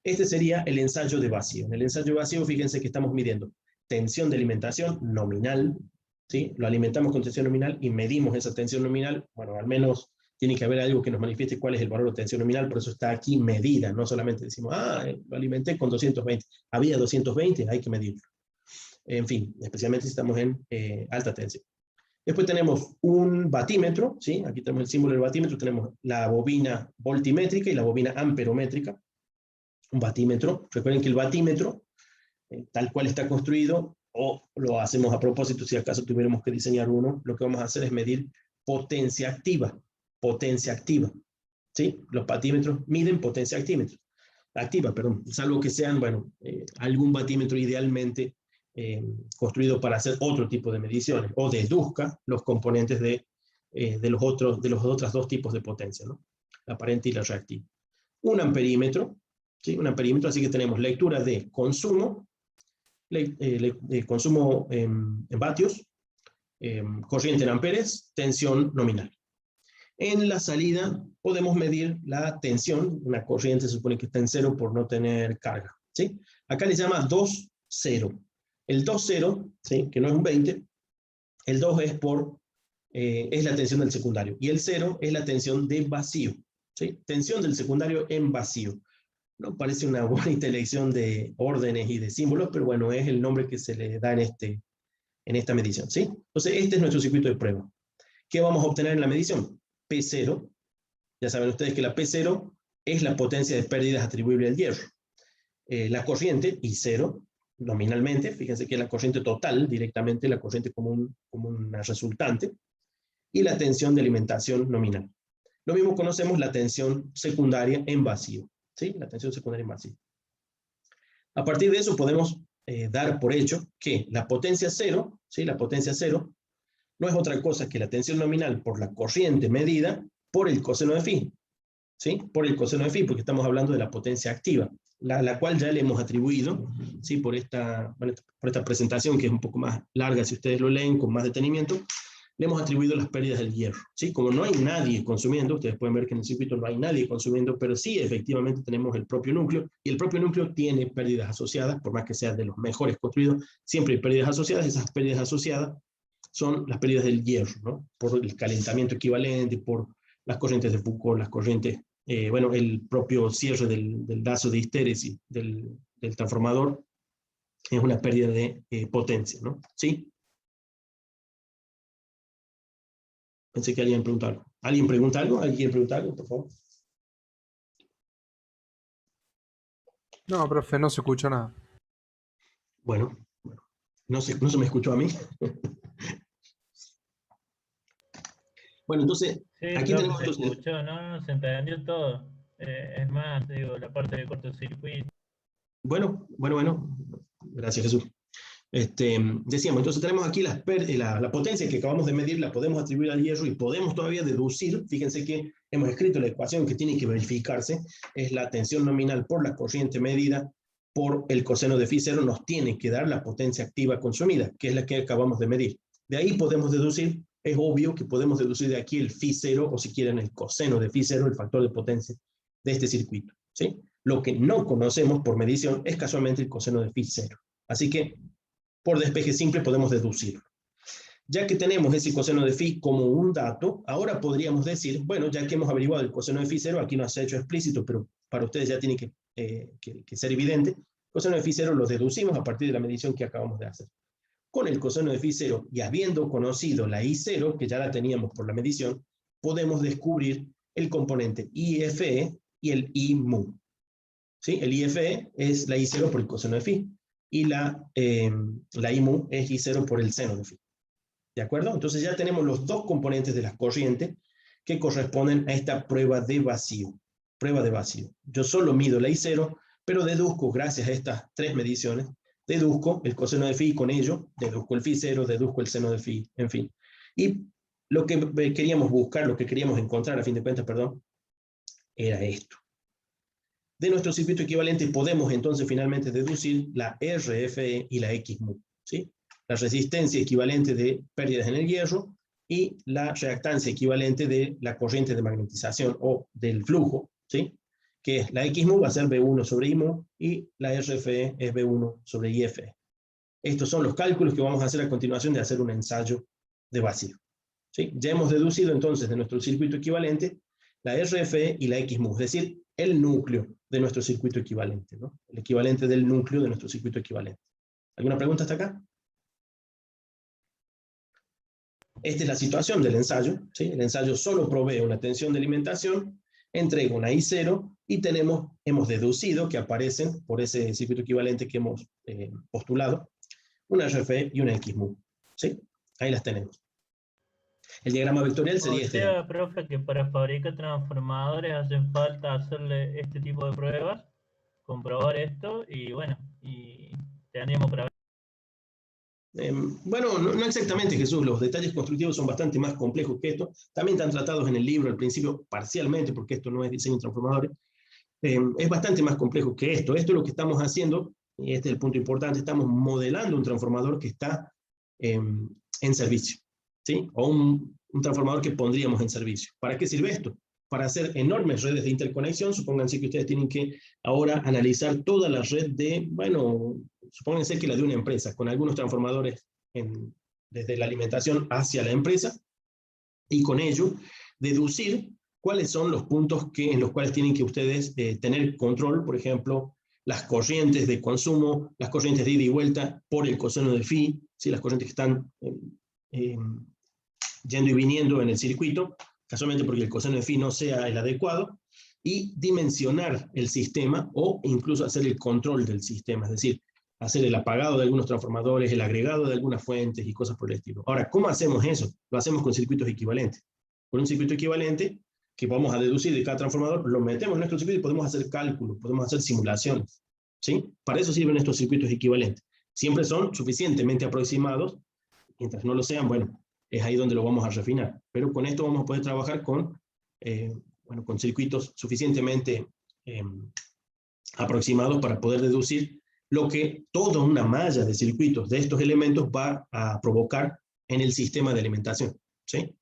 Este sería el ensayo de vacío. En el ensayo de vacío, fíjense que estamos midiendo tensión de alimentación nominal, ¿sí? Lo alimentamos con tensión nominal y medimos esa tensión nominal. Bueno, al menos tiene que haber algo que nos manifieste cuál es el valor de tensión nominal, por eso está aquí medida, no solamente decimos, lo alimenté con 220, había 220, hay que medirlo. En fin, especialmente si estamos en alta tensión. Después tenemos un batímetro, ¿sí? Aquí tenemos el símbolo del batímetro, tenemos la bobina voltimétrica y la bobina amperométrica. Un batímetro, recuerden que el batímetro, tal cual está construido, o lo hacemos a propósito si acaso tuviéramos que diseñar uno, lo que vamos a hacer es medir potencia activa, ¿sí? Los batímetros miden potencia activa, salvo que sean, bueno, algún batímetro idealmente construido para hacer otro tipo de mediciones, o deduzca los componentes de los otros dos tipos de potencia, ¿no? La aparente y la reactiva. Un amperímetro, ¿sí? Un amperímetro, así que tenemos lectura de consumo, consumo en vatios, corriente en amperes, tensión nominal. En la salida podemos medir la tensión, una corriente se supone que está en 0 por no tener carga, ¿sí? Acá le llama 2,0. El 2,0, ¿sí? Que no es un 20, El 2 es la tensión del secundario. Y el 0 es la tensión de vacío. ¿Sí? Tensión del secundario en vacío. No parece una bonita elección de órdenes y de símbolos, pero bueno, es el nombre que se le da en esta medición. ¿Sí? Entonces, este es nuestro circuito de prueba. ¿Qué vamos a obtener en la medición? P0. Ya saben ustedes que la P0 es la potencia de pérdidas atribuible al hierro. La corriente, I0, nominalmente, fíjense que es la corriente total, directamente la corriente como una resultante, y la tensión de alimentación nominal. Lo mismo conocemos la tensión secundaria en vacío. ¿Sí? La tensión secundaria en vacío. A partir de eso podemos dar por hecho que la potencia cero, ¿sí? La potencia cero no es otra cosa que la tensión nominal por la corriente medida por el coseno de phi. ¿Sí? Por el coseno de phi, porque estamos hablando de la potencia activa, la cual ya le hemos atribuido, ¿sí? por esta presentación, que es un poco más larga, si ustedes lo leen con más detenimiento, le hemos atribuido las pérdidas del hierro. ¿Sí? Como no hay nadie consumiendo, ustedes pueden ver que en el circuito no hay nadie consumiendo, pero sí efectivamente tenemos el propio núcleo, y el propio núcleo tiene pérdidas asociadas, por más que sea de los mejores construidos, siempre hay pérdidas asociadas. Esas pérdidas asociadas son las pérdidas del hierro, ¿no? Por el calentamiento equivalente, por las corrientes de Foucault, las corrientes, bueno, el propio cierre del lazo de histéresis del transformador es una pérdida de potencia, ¿no? ¿Sí? Pensé que alguien preguntó algo. ¿Alguien pregunta algo? ¿Alguien quiere preguntar algo, por favor? No, profe, no se escuchó nada. Bueno, no se me escuchó a mí. Bueno, entonces, Sí, aquí tenemos se entonces... escuchó, ¿no? Se entendió todo. Es más, digo, la parte de cortocircuito. Bueno. Gracias, Jesús. Decíamos, entonces tenemos aquí la potencia que acabamos de medir, la podemos atribuir al hierro y podemos todavía deducir, fíjense que hemos escrito la ecuación que tiene que verificarse, es la tensión nominal por la corriente medida por el coseno de phi 0, nos tiene que dar la potencia activa consumida, que es la que acabamos de medir. De ahí podemos deducir, es obvio que podemos deducir de aquí el phi 0, o si quieren el coseno de phi 0, el factor de potencia de este circuito. ¿Sí? Lo que no conocemos por medición es casualmente el coseno de phi 0. Así que por despeje simple podemos deducirlo. Ya que tenemos ese coseno de phi como un dato, ahora podríamos decir, bueno, ya que hemos averiguado el coseno de phi 0, aquí no se ha hecho explícito, pero para ustedes ya tiene que ser evidente, el coseno de phi 0 lo deducimos a partir de la medición que acabamos de hacer. Con el coseno de phi 0 y habiendo conocido la I0, que ya la teníamos por la medición, podemos descubrir el componente IFE y el I mu. ¿Sí? El IFE es la I0 por el coseno de phi. Y la I mu es I0 por el seno de phi. ¿De acuerdo? Entonces ya tenemos los dos componentes de las corrientes que corresponden a esta prueba de vacío. Prueba de vacío. Yo solo mido la I0, pero deduzco, gracias a estas tres mediciones, deduzco el coseno de phi y con ello deduzco el phi 0, deduzco el seno de phi, en fin. Y lo que queríamos buscar, lo que queríamos encontrar, a fin de cuentas, perdón, era esto. De nuestro circuito equivalente podemos entonces finalmente deducir la RFE y la X mu, ¿sí? La resistencia equivalente de pérdidas en el hierro y la reactancia equivalente de la corriente de magnetización o del flujo, ¿sí? Que es la X mu va a ser B1 sobre I mu y la RFE es B1 sobre IFE. Estos son los cálculos que vamos a hacer a continuación de hacer un ensayo de vacío, ¿sí? Ya hemos deducido entonces de nuestro circuito equivalente la RFE y la X mu, es decir, el núcleo de nuestro circuito equivalente, ¿no? El equivalente del núcleo de nuestro circuito equivalente. ¿Alguna pregunta hasta acá? Esta es la situación del ensayo, ¿sí? El ensayo solo provee una tensión de alimentación, entrega una I0 y hemos deducido que aparecen, por ese circuito equivalente que hemos postulado, una RFE y una X mu, ¿sí? Ahí las tenemos. El diagrama vectorial sería este. O sea, profe, que para fabricar transformadores hacen falta hacerle este tipo de pruebas, comprobar esto y bueno, y tendríamos para ver. Bueno, no exactamente, Jesús. Los detalles constructivos son bastante más complejos que esto. También están tratados en el libro al principio parcialmente, porque esto no es diseño de transformadores. Es bastante más complejo que esto. Esto es lo que estamos haciendo, y este es el punto importante, estamos modelando un transformador que está en servicio, ¿sí? O un transformador que pondríamos en servicio. ¿Para qué sirve esto? Para hacer enormes redes de interconexión. Supónganse que ustedes tienen que ahora analizar toda la red de, bueno, supónganse que la de una empresa, con algunos transformadores en desde la alimentación hacia la empresa, y con ello deducir cuáles son los puntos en los cuales tienen que ustedes tener control, por ejemplo, las corrientes de consumo, las corrientes de ida y vuelta por el coseno de phi, ¿sí? Las corrientes que están yendo y viniendo en el circuito, casualmente porque el coseno de phi no sea el adecuado, y dimensionar el sistema o incluso hacer el control del sistema, es decir, hacer el apagado de algunos transformadores, el agregado de algunas fuentes y cosas por el estilo. Ahora, ¿cómo hacemos eso? Lo hacemos con circuitos equivalentes. Con un circuito equivalente que vamos a deducir de cada transformador, lo metemos en nuestro circuito y podemos hacer cálculos, podemos hacer simulaciones, ¿sí? Para eso sirven estos circuitos equivalentes. Siempre son suficientemente aproximados, mientras no lo sean, bueno, es ahí donde lo vamos a refinar. Pero con esto vamos a poder trabajar con circuitos suficientemente aproximados para poder deducir lo que toda una malla de circuitos de estos elementos va a provocar en el sistema de alimentación, ¿sí?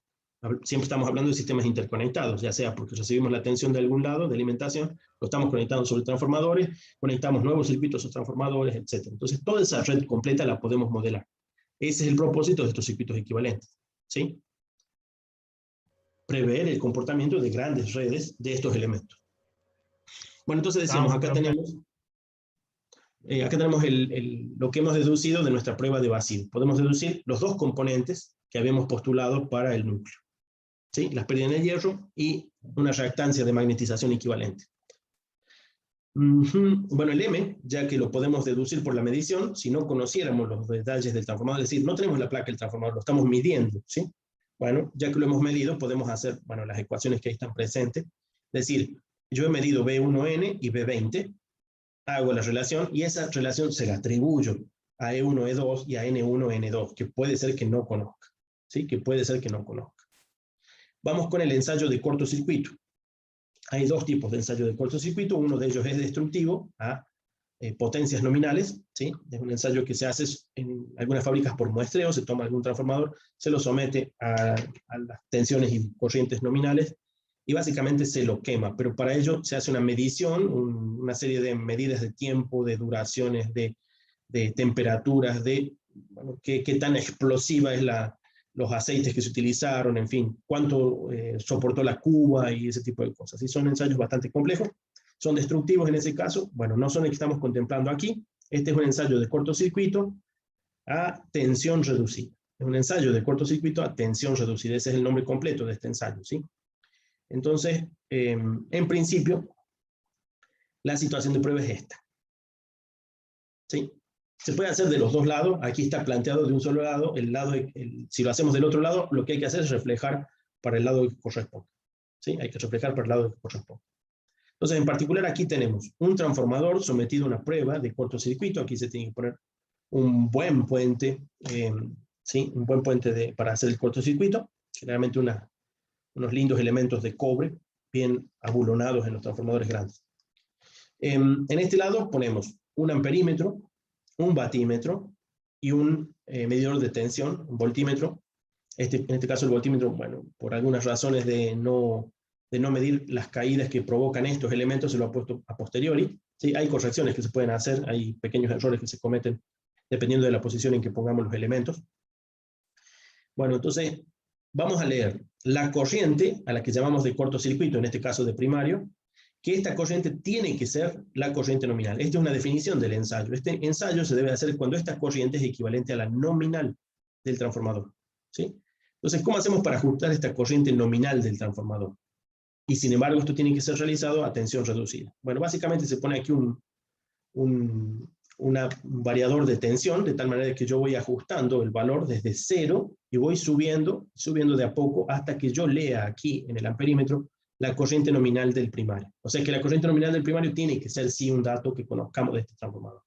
Siempre estamos hablando de sistemas interconectados, ya sea porque recibimos la tensión de algún lado de alimentación, lo estamos conectando sobre transformadores, conectamos nuevos circuitos a transformadores, etc. Entonces, toda esa red completa la podemos modelar. Ese es el propósito de estos circuitos equivalentes, ¿sí? Prever el comportamiento de grandes redes de estos elementos. Bueno, entonces decíamos, acá tenemos lo que hemos deducido de nuestra prueba de vacío. Podemos deducir los dos componentes que habíamos postulado para el núcleo, ¿sí? Las pérdidas de hierro y una reactancia de magnetización equivalente. Bueno, el M, ya que lo podemos deducir por la medición, si no conociéramos los detalles del transformador, es decir, no tenemos la placa del transformador, lo estamos midiendo, ¿sí? Bueno, ya que lo hemos medido, podemos hacer, bueno, las ecuaciones que ahí están presentes. Es decir, yo he medido B1N y B20, hago la relación, y esa relación se la atribuyo a E1, E2 y a N1, N2, que puede ser que no conozca, ¿sí? Que puede ser que no conozca. Vamos con el ensayo de cortocircuito. Hay dos tipos de ensayo de cortocircuito, uno de ellos es destructivo a potencias nominales, ¿sí? Es un ensayo que se hace en algunas fábricas por muestreo, se toma algún transformador, se lo somete a las tensiones y corrientes nominales, y básicamente se lo quema, pero para ello se hace una medición, una serie de medidas de tiempo, de duraciones, de temperaturas, de qué tan explosiva es los aceites que se utilizaron, en fin, cuánto soportó la cuba y ese tipo de cosas. Y son ensayos bastante complejos, son destructivos en ese caso, bueno, no son el que estamos contemplando aquí. Este es un ensayo de cortocircuito a tensión reducida. Es un ensayo de cortocircuito a tensión reducida, ese es el nombre completo de este ensayo, ¿sí? Entonces, en principio, la situación de prueba es esta, ¿sí? Se puede hacer de los dos lados, aquí está planteado de un solo lado, si lo hacemos del otro lado, lo que hay que hacer es reflejar para el lado que corresponde, ¿sí? Hay que reflejar para el lado que corresponde. Entonces, en particular, aquí tenemos un transformador sometido a una prueba de cortocircuito, aquí se tiene que poner un buen puente, ¿sí? Un buen puente para hacer el cortocircuito, generalmente unos lindos elementos de cobre, bien abulonados en los transformadores grandes. En este lado ponemos un amperímetro, un batímetro y un medidor de tensión, un voltímetro. En este caso el voltímetro, bueno, por algunas razones de no medir las caídas que provocan estos elementos, se lo ha puesto a posteriori. ¿Sí? Hay correcciones que se pueden hacer, hay pequeños errores que se cometen dependiendo de la posición en que pongamos los elementos. Bueno, entonces vamos a leer la corriente, a la que llamamos de cortocircuito, en este caso de primario, que esta corriente tiene que ser la corriente nominal. Esta es una definición del ensayo. Este ensayo se debe hacer cuando esta corriente es equivalente a la nominal del transformador, ¿sí? Entonces, ¿cómo hacemos para ajustar esta corriente nominal del transformador? Y sin embargo, esto tiene que ser realizado a tensión reducida. Bueno, básicamente se pone aquí un variador de tensión, de tal manera que yo voy ajustando el valor desde 0 y voy subiendo de a poco hasta que yo lea aquí en el amperímetro la corriente nominal del primario. O sea que la corriente nominal del primario tiene que ser sí un dato que conozcamos de este transformador,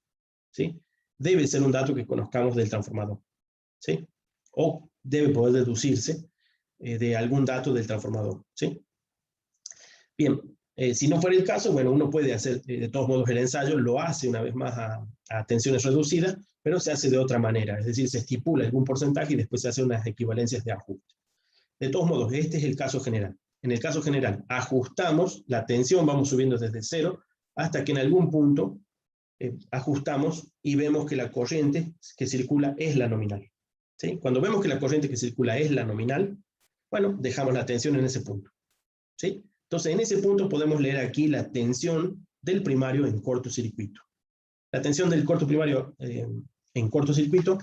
¿sí? Debe ser un dato que conozcamos del transformador, ¿sí? O debe poder deducirse de algún dato del transformador, ¿sí? Bien, si no fuera el caso, bueno, uno puede hacer de todos modos el ensayo, lo hace una vez más a tensiones reducidas, pero se hace de otra manera, es decir, se estipula algún porcentaje y después se hace unas equivalencias de ajuste. De todos modos, este es el caso general. En el caso general, ajustamos la tensión, vamos subiendo desde 0, hasta que en algún punto ajustamos y vemos que la corriente que circula es la nominal. ¿sí? Cuando vemos que la corriente que circula es la nominal, bueno, dejamos la tensión en ese punto, ¿sí? Entonces, en ese punto podemos leer aquí la tensión del primario en cortocircuito. La tensión del corto primario en cortocircuito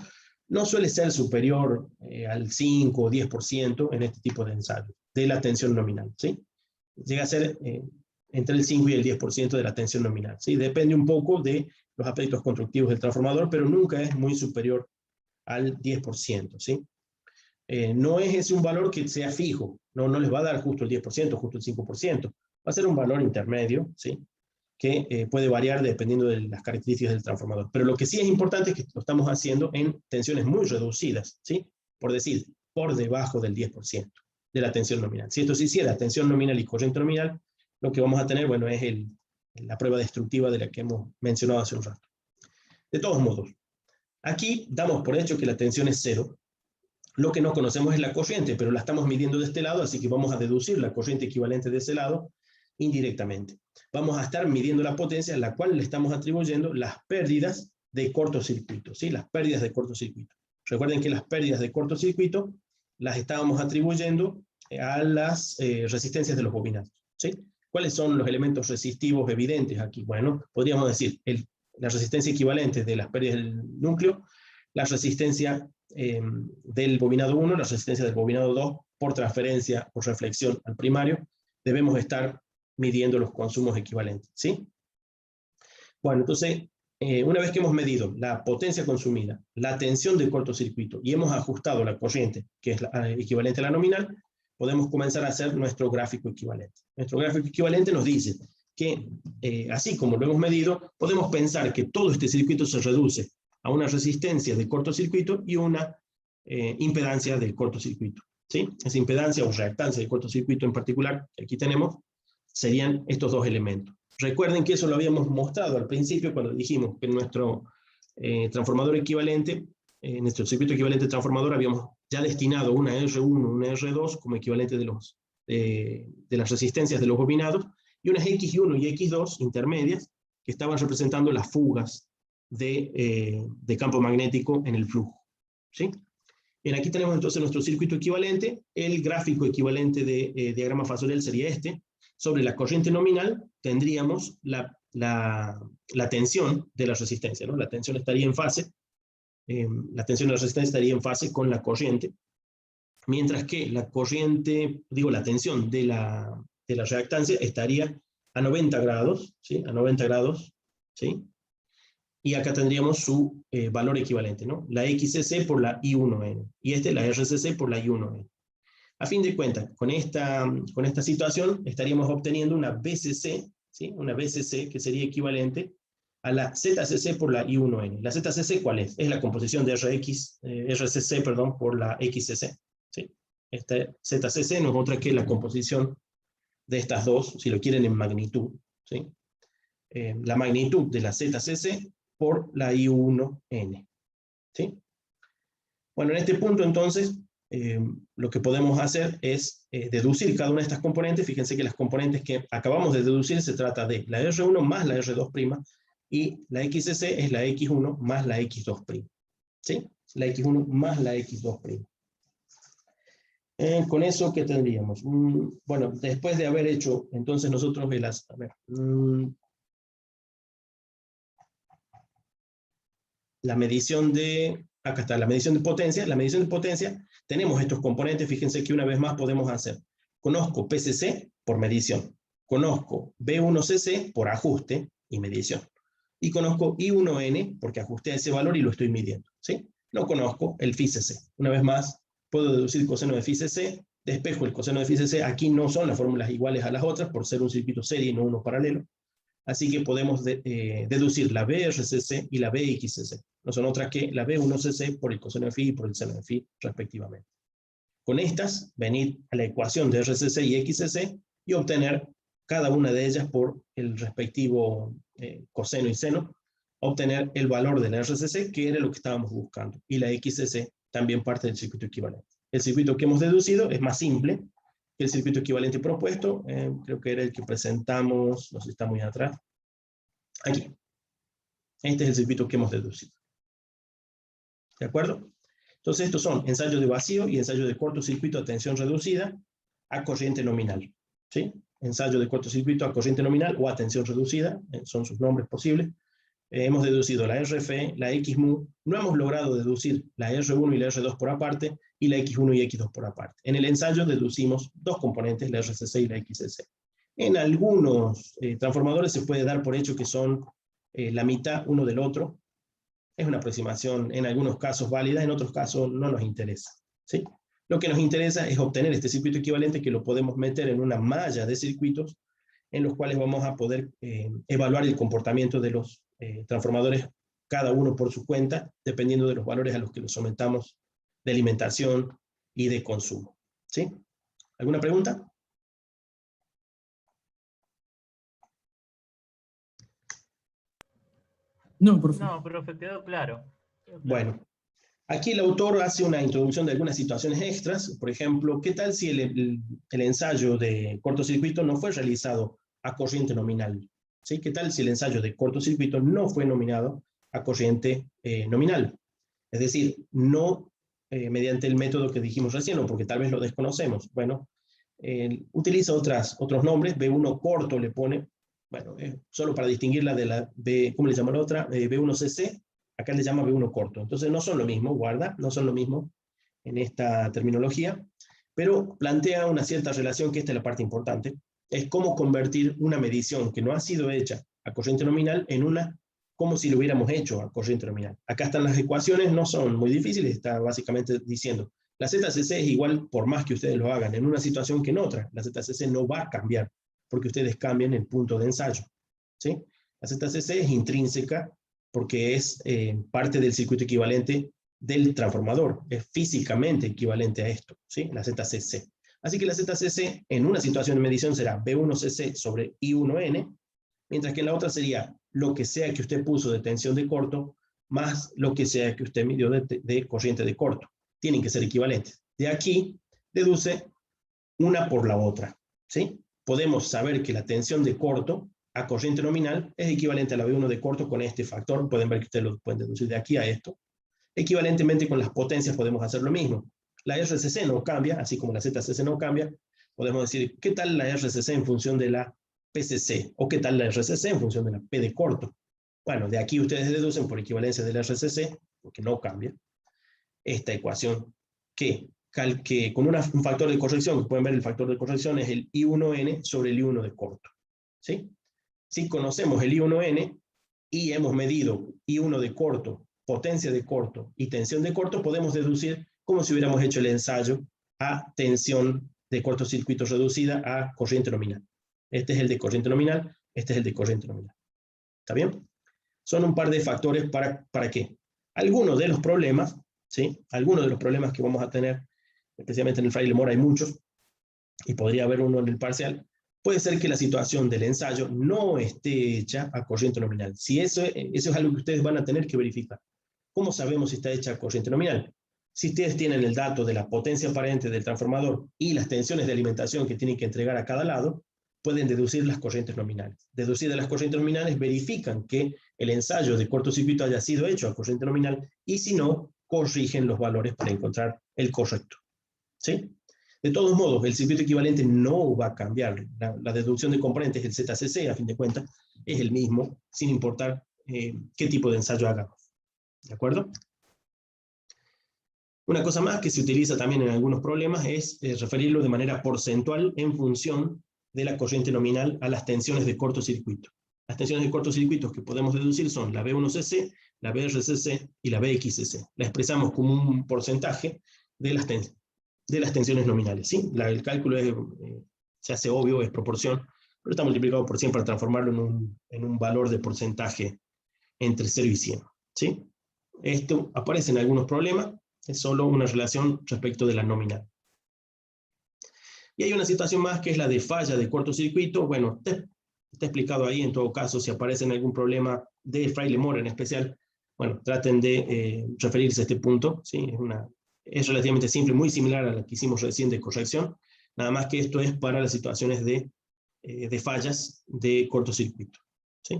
no suele ser superior al 5 o 10% en este tipo de ensayos, de la tensión nominal, ¿sí? Llega a ser entre el 5 y el 10% de la tensión nominal, ¿sí? Depende un poco de los aspectos constructivos del transformador, pero nunca es muy superior al 10%, ¿sí? No es ese un valor que sea fijo, no les va a dar justo el 10%, justo el 5%, va a ser un valor intermedio, ¿sí? Que puede variar dependiendo de las características del transformador. Pero lo que sí es importante es que lo estamos haciendo en tensiones muy reducidas, ¿sí? Por decir, por debajo del 10% de la tensión nominal. Si esto se hiciera tensión nominal y corriente nominal, lo que vamos a tener, bueno, es la prueba destructiva de la que hemos mencionado hace un rato. De todos modos, aquí damos por hecho que la tensión es cero. Lo que no conocemos es la corriente, pero la estamos midiendo de este lado, así que vamos a deducir la corriente equivalente de ese lado indirectamente. Vamos a estar midiendo la potencia a la cual le estamos atribuyendo las pérdidas de cortocircuito, ¿sí? Las pérdidas de cortocircuito. Recuerden que las pérdidas de cortocircuito las estábamos atribuyendo a las resistencias de los bobinados, ¿sí? ¿Cuáles son los elementos resistivos evidentes aquí? Bueno, podríamos decir la resistencia equivalente de las pérdidas del núcleo, la resistencia del bobinado 1, la resistencia del bobinado 2, por transferencia o reflexión al primario, debemos estar midiendo los consumos equivalentes, ¿sí? Bueno, entonces, una vez que hemos medido la potencia consumida, la tensión del cortocircuito y hemos ajustado la corriente, que es equivalente a la nominal, podemos comenzar a hacer nuestro gráfico equivalente. Nuestro gráfico equivalente nos dice que, así como lo hemos medido, podemos pensar que todo este circuito se reduce a una resistencia de cortocircuito y una impedancia del cortocircuito, ¿sí? Esa impedancia o reactancia del cortocircuito en particular, que aquí tenemos, serían estos dos elementos. Recuerden que eso lo habíamos mostrado al principio cuando dijimos que en nuestro transformador equivalente, en nuestro circuito equivalente transformador, habíamos ya destinado una R1, una R2 como equivalente de las resistencias de los bobinados, y unas X1 y X2 intermedias que estaban representando las fugas de campo magnético en el flujo, ¿sí? Bien, aquí tenemos entonces nuestro circuito equivalente. El gráfico equivalente de diagrama Fasoriel sería este. Sobre la corriente nominal tendríamos la tensión de la resistencia, ¿no? La tensión estaría en fase, la tensión de la resistencia estaría en fase con la corriente, mientras que la corriente, la tensión de la reactancia estaría a 90 grados, ¿sí? A 90 grados, ¿sí? Y acá tendríamos su valor equivalente, ¿no? La XCC por la I1N, y la RCC por la I1N. A fin de cuentas, con esta situación estaríamos obteniendo una BCC, ¿sí? Una BCC que sería equivalente a la ZCC por la I1N. ¿La ZCC cuál es? Es la composición de RCC por la XCC, ¿sí? Esta ZCC no es otra que la composición de estas dos, si lo quieren en magnitud, ¿sí? La magnitud de la ZCC por la I1N, ¿sí? Bueno, en este punto entonces, lo que podemos hacer es deducir cada una de estas componentes. Fíjense que las componentes que acabamos de deducir se trata de la R1 más la R2', y la XCC es la X1 más la X2', ¿sí? La X1 más la X2'. Con eso, ¿qué tendríamos? Bueno, después de haber hecho, entonces nosotros la medición de, acá está, la medición de potencia. La medición de potencia, tenemos estos componentes, fíjense que una vez más podemos hacer. Conozco PCC por medición, conozco B1CC por ajuste y medición, y conozco I1N porque ajusté a ese valor y lo estoy midiendo, ¿sí? No conozco el phi-CC. Una vez más, puedo deducir coseno de phi-CC, despejo el coseno de phi-CC. Aquí no son las fórmulas iguales a las otras por ser un circuito serie y no uno paralelo. Así que podemos deducir la BRCC y la BXCC. No son otras que la B1CC por el coseno de phi y por el seno de phi, respectivamente. Con estas, venir a la ecuación de RCC y XCC y obtener cada una de ellas por el respectivo coseno y seno, obtener el valor de la RCC, que era lo que estábamos buscando, y la XCC también parte del circuito equivalente. El circuito que hemos deducido es más simple que el circuito equivalente propuesto, creo que era el que presentamos, no sé si está muy atrás, aquí. Este es el circuito que hemos deducido. ¿De acuerdo? Entonces estos son ensayos de vacío y ensayos de cortocircuito a tensión reducida a corriente nominal. ¿Sí? Ensayo de cortocircuito a corriente nominal o a tensión reducida, son sus nombres posibles. Hemos deducido la RFE, la XMU, no hemos logrado deducir la R1 y la R2 por aparte, y la X1 y X2 por aparte. En el ensayo deducimos dos componentes, la RCC y la XCC. En algunos transformadores se puede dar por hecho que son la mitad uno del otro. Es una aproximación en algunos casos válida, en otros casos no nos interesa. ¿Sí? Lo que nos interesa es obtener este circuito equivalente que lo podemos meter en una malla de circuitos en los cuales vamos a poder evaluar el comportamiento de los transformadores, cada uno por su cuenta, dependiendo de los valores a los que los sometamos de alimentación y de consumo. ¿Sí? ¿Alguna pregunta? No, profe, quedó claro. Bueno, aquí el autor hace una introducción de algunas situaciones extras. Por ejemplo, ¿qué tal si el ensayo de cortocircuito no fue realizado a corriente nominal? ¿Sí? ¿Qué tal si el ensayo de cortocircuito no fue nominado a corriente nominal? Es decir, no mediante el método que dijimos recién, o porque tal vez lo desconocemos. Bueno, utiliza otros nombres, B1 corto le pone, bueno, solo para distinguirla de la B, ¿cómo le llama la otra? B1CC, acá le llama B1 corto. Entonces no son lo mismo, guarda, no son lo mismo en esta terminología, pero plantea una cierta relación, que esta es la parte importante, es cómo convertir una medición que no ha sido hecha a corriente nominal en una como si lo hubiéramos hecho a corriente nominal. Acá están las ecuaciones, no son muy difíciles, está básicamente diciendo, la ZCC es igual por más que ustedes lo hagan en una situación que en otra. La ZCC no va a cambiar, porque ustedes cambien el punto de ensayo. ¿Sí? La ZCC es intrínseca porque es parte del circuito equivalente del transformador, es físicamente equivalente a esto, ¿sí? La ZCC. Así que la ZCC en una situación de medición será B1CC sobre I1N, mientras que en la otra sería lo que sea que usted puso de tensión de corto, más lo que sea que usted midió de corriente de corto. Tienen que ser equivalentes. De aquí deduce una por la otra. ¿Sí? Podemos saber que la tensión de corto a corriente nominal es equivalente a la B1 de corto con este factor. Pueden ver que ustedes lo pueden deducir de aquí a esto. Equivalentemente con las potencias podemos hacer lo mismo. La RCC no cambia, así como la ZCC no cambia. Podemos decir, ¿qué tal la RCC en función de la PCC? ¿O qué tal la RCC en función de la P de corto? Bueno, de aquí ustedes deducen por equivalencia de la RCC, porque no cambia, esta ecuación que con un factor de corrección, que pueden ver el factor de corrección es el I1N sobre el I1 de corto. ¿Sí? Si conocemos el I1N y hemos medido I1 de corto, potencia de corto y tensión de corto, podemos deducir como si hubiéramos hecho el ensayo a tensión de cortocircuito reducida a corriente nominal. Este es el de corriente nominal, este es el de corriente nominal. ¿Está bien? Son un par de factores ¿para qué? Algunos de los problemas, ¿sí? Algunos de los problemas que vamos a tener, especialmente en el Fraile Moore hay muchos, y podría haber uno en el parcial, puede ser que la situación del ensayo no esté hecha a corriente nominal. Si eso es algo que ustedes van a tener que verificar. ¿Cómo sabemos si está hecha a corriente nominal? Si ustedes tienen el dato de la potencia aparente del transformador y las tensiones de alimentación que tienen que entregar a cada lado, pueden deducir las corrientes nominales. Deducidas las corrientes nominales, verifican que el ensayo de cortocircuito haya sido hecho a corriente nominal, y si no, corrigen los valores para encontrar el correcto. ¿Sí? De todos modos, el circuito equivalente no va a cambiar. La deducción de componentes, el ZCC, a fin de cuentas, es el mismo, sin importar qué tipo de ensayo hagamos. ¿De acuerdo? Una cosa más que se utiliza también en algunos problemas es referirlo de manera porcentual en función de la corriente nominal a las tensiones de cortocircuito. Las tensiones de cortocircuito que podemos deducir son la B1CC, la BRCC y la BXCC. La expresamos como un porcentaje de las tensiones nominales. ¿Sí? El cálculo se hace obvio, es proporción, pero está multiplicado por 100 para transformarlo en un valor de porcentaje entre 0 y 100. ¿Sí? Esto aparece en algunos problemas, es solo una relación respecto de la nominal. Y hay una situación más que es la de falla de cortocircuito. Bueno, está explicado ahí, en todo caso, si aparece en algún problema de Fraile Moore en especial, bueno, traten de referirse a este punto, ¿sí? Es relativamente simple, muy similar a la que hicimos recién de corrección, nada más que esto es para las situaciones de fallas de cortocircuito. ¿Sí?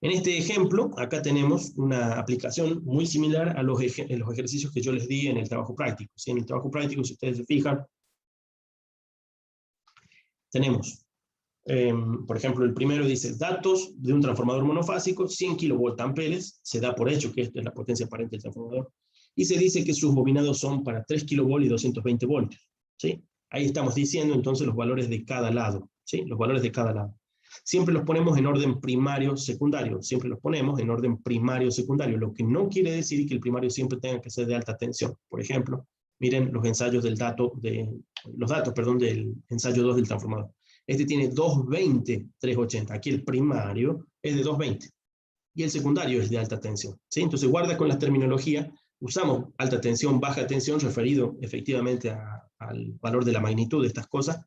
En este ejemplo, acá tenemos una aplicación muy similar a los ejercicios que yo les di en el trabajo práctico. ¿Sí? En el trabajo práctico, si ustedes se fijan, tenemos, por ejemplo, el primero dice, datos de un transformador monofásico, 100 kilovoltamperes, se da por hecho que esta es la potencia aparente del transformador, y se dice que sus bobinados son para 3 kilovolt y 220 voltios. ¿Sí? Ahí estamos diciendo entonces los valores de cada lado. ¿Sí? Los valores de cada lado. Siempre los ponemos en orden primario-secundario, siempre los ponemos en orden primario-secundario, lo que no quiere decir que el primario siempre tenga que ser de alta tensión. Por ejemplo, miren los ensayos del los datos del ensayo 2 del transformador. Este tiene 220, 380, aquí el primario es de 220, y el secundario es de alta tensión. ¿Sí? Entonces guarda con la terminología, usamos alta tensión, baja tensión, referido efectivamente al valor de la magnitud de estas cosas,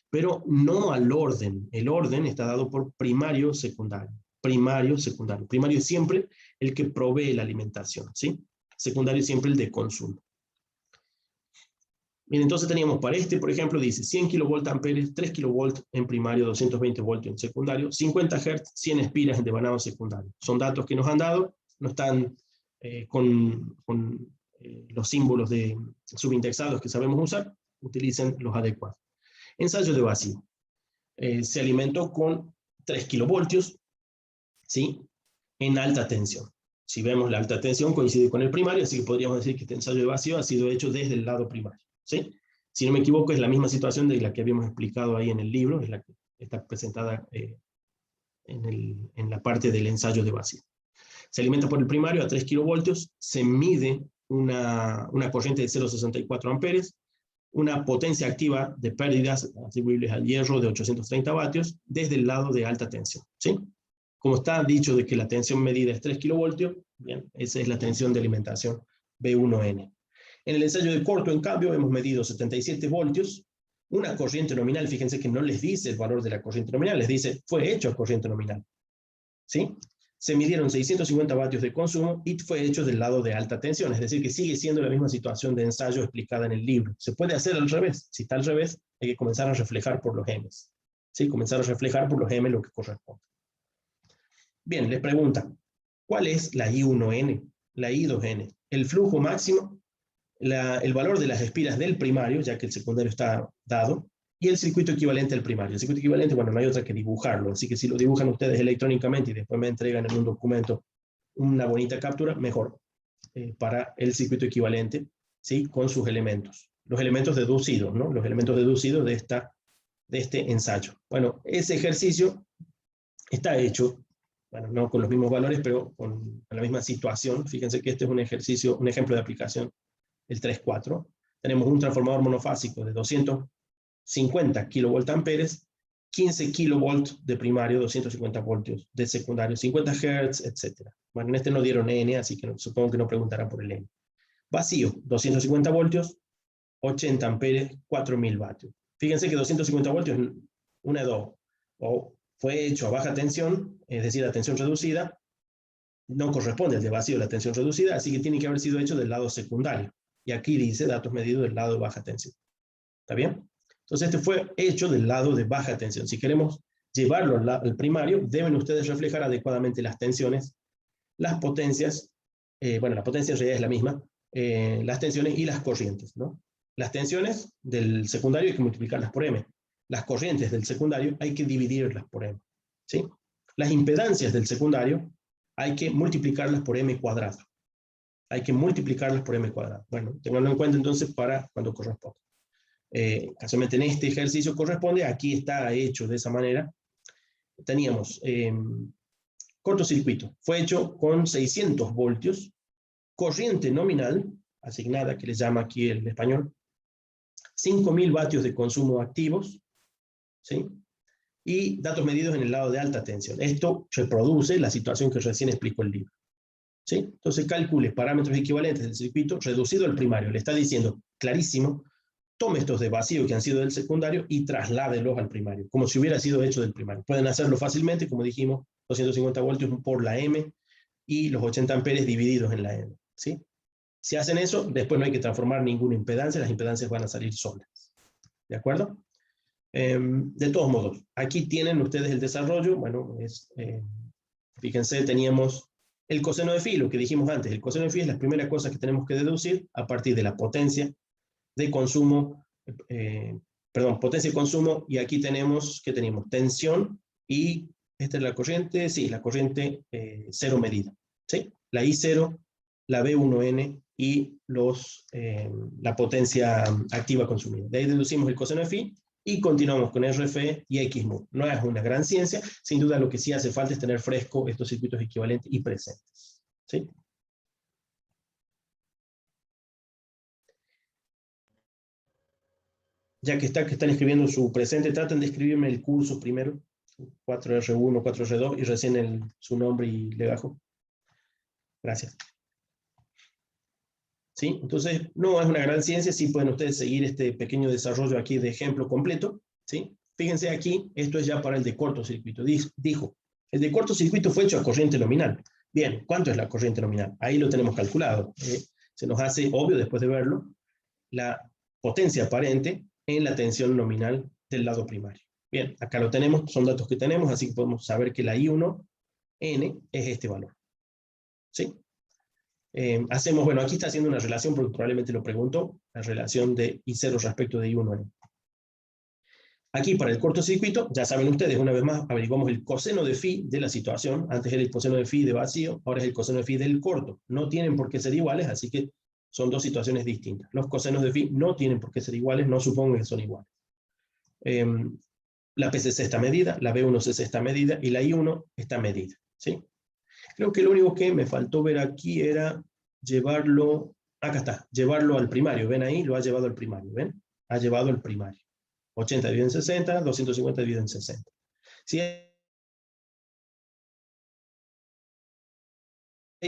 pero no al orden. El orden está dado por primario, secundario. Primario, secundario. Primario es siempre el que provee la alimentación, ¿sí? Secundario es siempre el de consumo. Bien, entonces teníamos para este, por ejemplo, dice 100 kV, 3 kV en primario, 220 voltios en secundario, 50 Hz, 100 espiras en devanado secundario. Son datos que nos han dado, no están con los símbolos de subindexados que sabemos usar, utilicen los adecuados. Ensayo de vacío. Se alimentó con 3 kilovoltios, ¿sí? En alta tensión. Si vemos la alta tensión coincide con el primario, así que podríamos decir que este ensayo de vacío ha sido hecho desde el lado primario. ¿Sí? Si no me equivoco, es la misma situación de la que habíamos explicado ahí en el libro, es la que está presentada en la parte del ensayo de vacío. Se alimenta por el primario a 3 kilovoltios, se mide una corriente de 0,64 amperes, una potencia activa de pérdidas atribuibles al hierro de 830 vatios desde el lado de alta tensión. ¿Sí? Como está dicho de que la tensión medida es 3 kilovoltios, bien, esa es la tensión de alimentación B1N. En el ensayo de corto, en cambio, hemos medido 77 voltios, una corriente nominal, fíjense que no les dice el valor de la corriente nominal, les dice fue hecho a corriente nominal. ¿Sí? Se midieron 650 vatios de consumo y fue hecho del lado de alta tensión, es decir, que sigue siendo la misma situación de ensayo explicada en el libro. Se puede hacer al revés. Si está al revés, hay que comenzar a reflejar por los M's. ¿Sí? Comenzar a reflejar por los M lo que corresponde. Bien, les preguntan, ¿cuál es la I1N? La I2N. El flujo máximo, el valor de las espiras del primario, ya que el secundario está dado, y el circuito equivalente al primario. El circuito equivalente, bueno, no hay otra que dibujarlo, así que si lo dibujan ustedes electrónicamente y después me entregan en un documento una bonita captura, mejor, para el circuito equivalente, ¿sí? Con sus elementos. Los elementos deducidos, ¿no? Los elementos deducidos de este ensayo. Bueno, ese ejercicio está hecho, bueno, no con los mismos valores, pero con la misma situación. Fíjense que este es un ejercicio, un ejemplo de aplicación, el 3.4. Tenemos un transformador monofásico de 250 kilovoltamperes, 15 kilovolt de primario, 250 voltios de secundario, 50 Hz, etc. Bueno, en este no dieron N, así que supongo que no preguntarán por el N. Vacío, 250 voltios, 80 amperes, 4000 vatios. Fíjense que 250 voltios, una de dos, o fue hecho a baja tensión, es decir, a tensión reducida, no corresponde al de vacío la tensión reducida, así que tiene que haber sido hecho del lado secundario. Y aquí dice datos medidos del lado de baja tensión. ¿Está bien? Entonces este fue hecho del lado de baja tensión. Si queremos llevarlo al primario, deben ustedes reflejar adecuadamente las tensiones, las potencias, bueno, la potencia en realidad es la misma, las tensiones y las corrientes, ¿no? Las tensiones del secundario hay que multiplicarlas por M. Las corrientes del secundario hay que dividirlas por M. ¿Sí? Las impedancias del secundario hay que multiplicarlas por M cuadrado. Hay que multiplicarlas por M cuadrado. Bueno, tenganlo en cuenta entonces para cuando corresponda. Casualmente en este ejercicio corresponde, aquí está hecho de esa manera. Teníamos cortocircuito, fue hecho con 600 voltios, corriente nominal, asignada, que le llama aquí el español, 5000 vatios de consumo activos, ¿sí? Y datos medidos en el lado de alta tensión. Esto reproduce la situación que recién explicó el libro. ¿Sí? Entonces calcule parámetros equivalentes del circuito reducido al primario. Le está diciendo clarísimo, tome estos de vacío que han sido del secundario y trasládelos al primario, como si hubiera sido hecho del primario. Pueden hacerlo fácilmente, como dijimos, 250 voltios por la M y los 80 amperes divididos en la M. ¿Sí? Si hacen eso, después no hay que transformar ninguna impedancia, las impedancias van a salir solas. ¿De acuerdo? De todos modos, aquí tienen ustedes el desarrollo, bueno, es Fíjense, teníamos el coseno de phi, lo que dijimos antes. El coseno de phi es la primera cosa que tenemos que deducir a partir de la potencia de consumo, potencia de consumo, y aquí tenemos, ¿qué tenemos? Tensión, y esta es la corriente, sí, la corriente cero medida, ¿sí? La I0, la B1N y la potencia activa consumida. De ahí deducimos el coseno de phi, y continuamos con RF y X mu. No es una gran ciencia, sin duda lo que sí hace falta es tener fresco estos circuitos equivalentes y presentes, ¿sí? Ya que están escribiendo su presente, traten de escribirme el curso primero, 4R1, 4R2, y recién su nombre y legajo. Gracias. ¿Sí? Entonces, no es una gran ciencia, sí pueden ustedes seguir este pequeño desarrollo aquí de ejemplo completo, ¿sí? Fíjense aquí, esto es ya para el de cortocircuito. Dijo, el de cortocircuito fue hecho a corriente nominal. Bien, ¿cuánto es la corriente nominal? Ahí lo tenemos calculado. Se nos hace obvio, después de verlo, la potencia aparente en la tensión nominal del lado primario. Bien, acá lo tenemos, son datos que tenemos, así que podemos saber que la I1N es este valor. ¿Sí? Hacemos, bueno, aquí está haciendo una relación, porque probablemente lo preguntó, la relación de I0 respecto de I1N. Aquí para el cortocircuito, ya saben ustedes, una vez más, averiguamos el coseno de phi de la situación. Antes era el coseno de phi de vacío, ahora es el coseno de phi del corto. No tienen por qué ser iguales, así que son dos situaciones distintas. Los cosenos de phi no tienen por qué ser iguales, no supongan que son iguales. La PCC está medida, la B1CC está medida, y la I1 está medida, ¿sí? Creo que lo único que me faltó ver aquí era llevarlo, acá está, llevarlo al primario. ¿Ven ahí? Lo ha llevado al primario, ¿ven? Ha llevado al primario. 80 dividido en 60, 250 dividido en 60. Si hay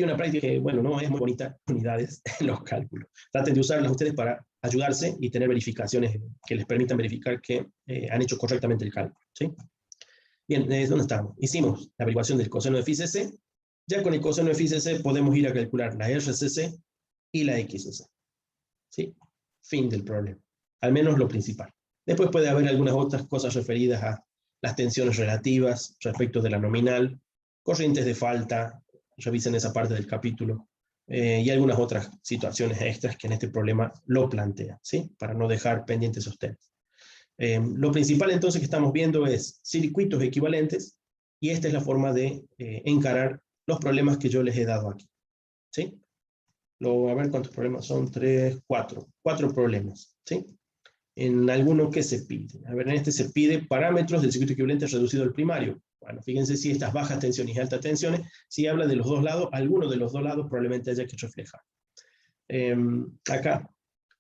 una práctica que, bueno, no es muy bonita, unidades en los cálculos. Traten de usarlas ustedes para ayudarse y tener verificaciones que les permitan verificar que han hecho correctamente el cálculo, ¿sí? Bien, ¿dónde estamos? Hicimos la averiguación del coseno de phi CC. Ya con el coseno de phi CC podemos ir a calcular la RCC y la XCC. ¿Sí? Fin del problema. Al menos lo principal. Después puede haber algunas otras cosas referidas a las tensiones relativas respecto de la nominal, corrientes de falta, revisen esa parte del capítulo, y algunas otras situaciones extras que en este problema lo plantean, ¿sí? Para no dejar pendientes esos temas. Lo principal entonces que estamos viendo es circuitos equivalentes, y esta es la forma de encarar los problemas que yo les he dado aquí, ¿sí? A ver cuántos problemas son, 3, 4. 4 problemas, ¿sí? En alguno, ¿qué se pide? A ver, en este se pide parámetros del circuito equivalente reducido al primario. Bueno, fíjense si estas bajas tensiones y altas tensiones, si habla de los dos lados, alguno de los dos lados probablemente haya que reflejar. Acá,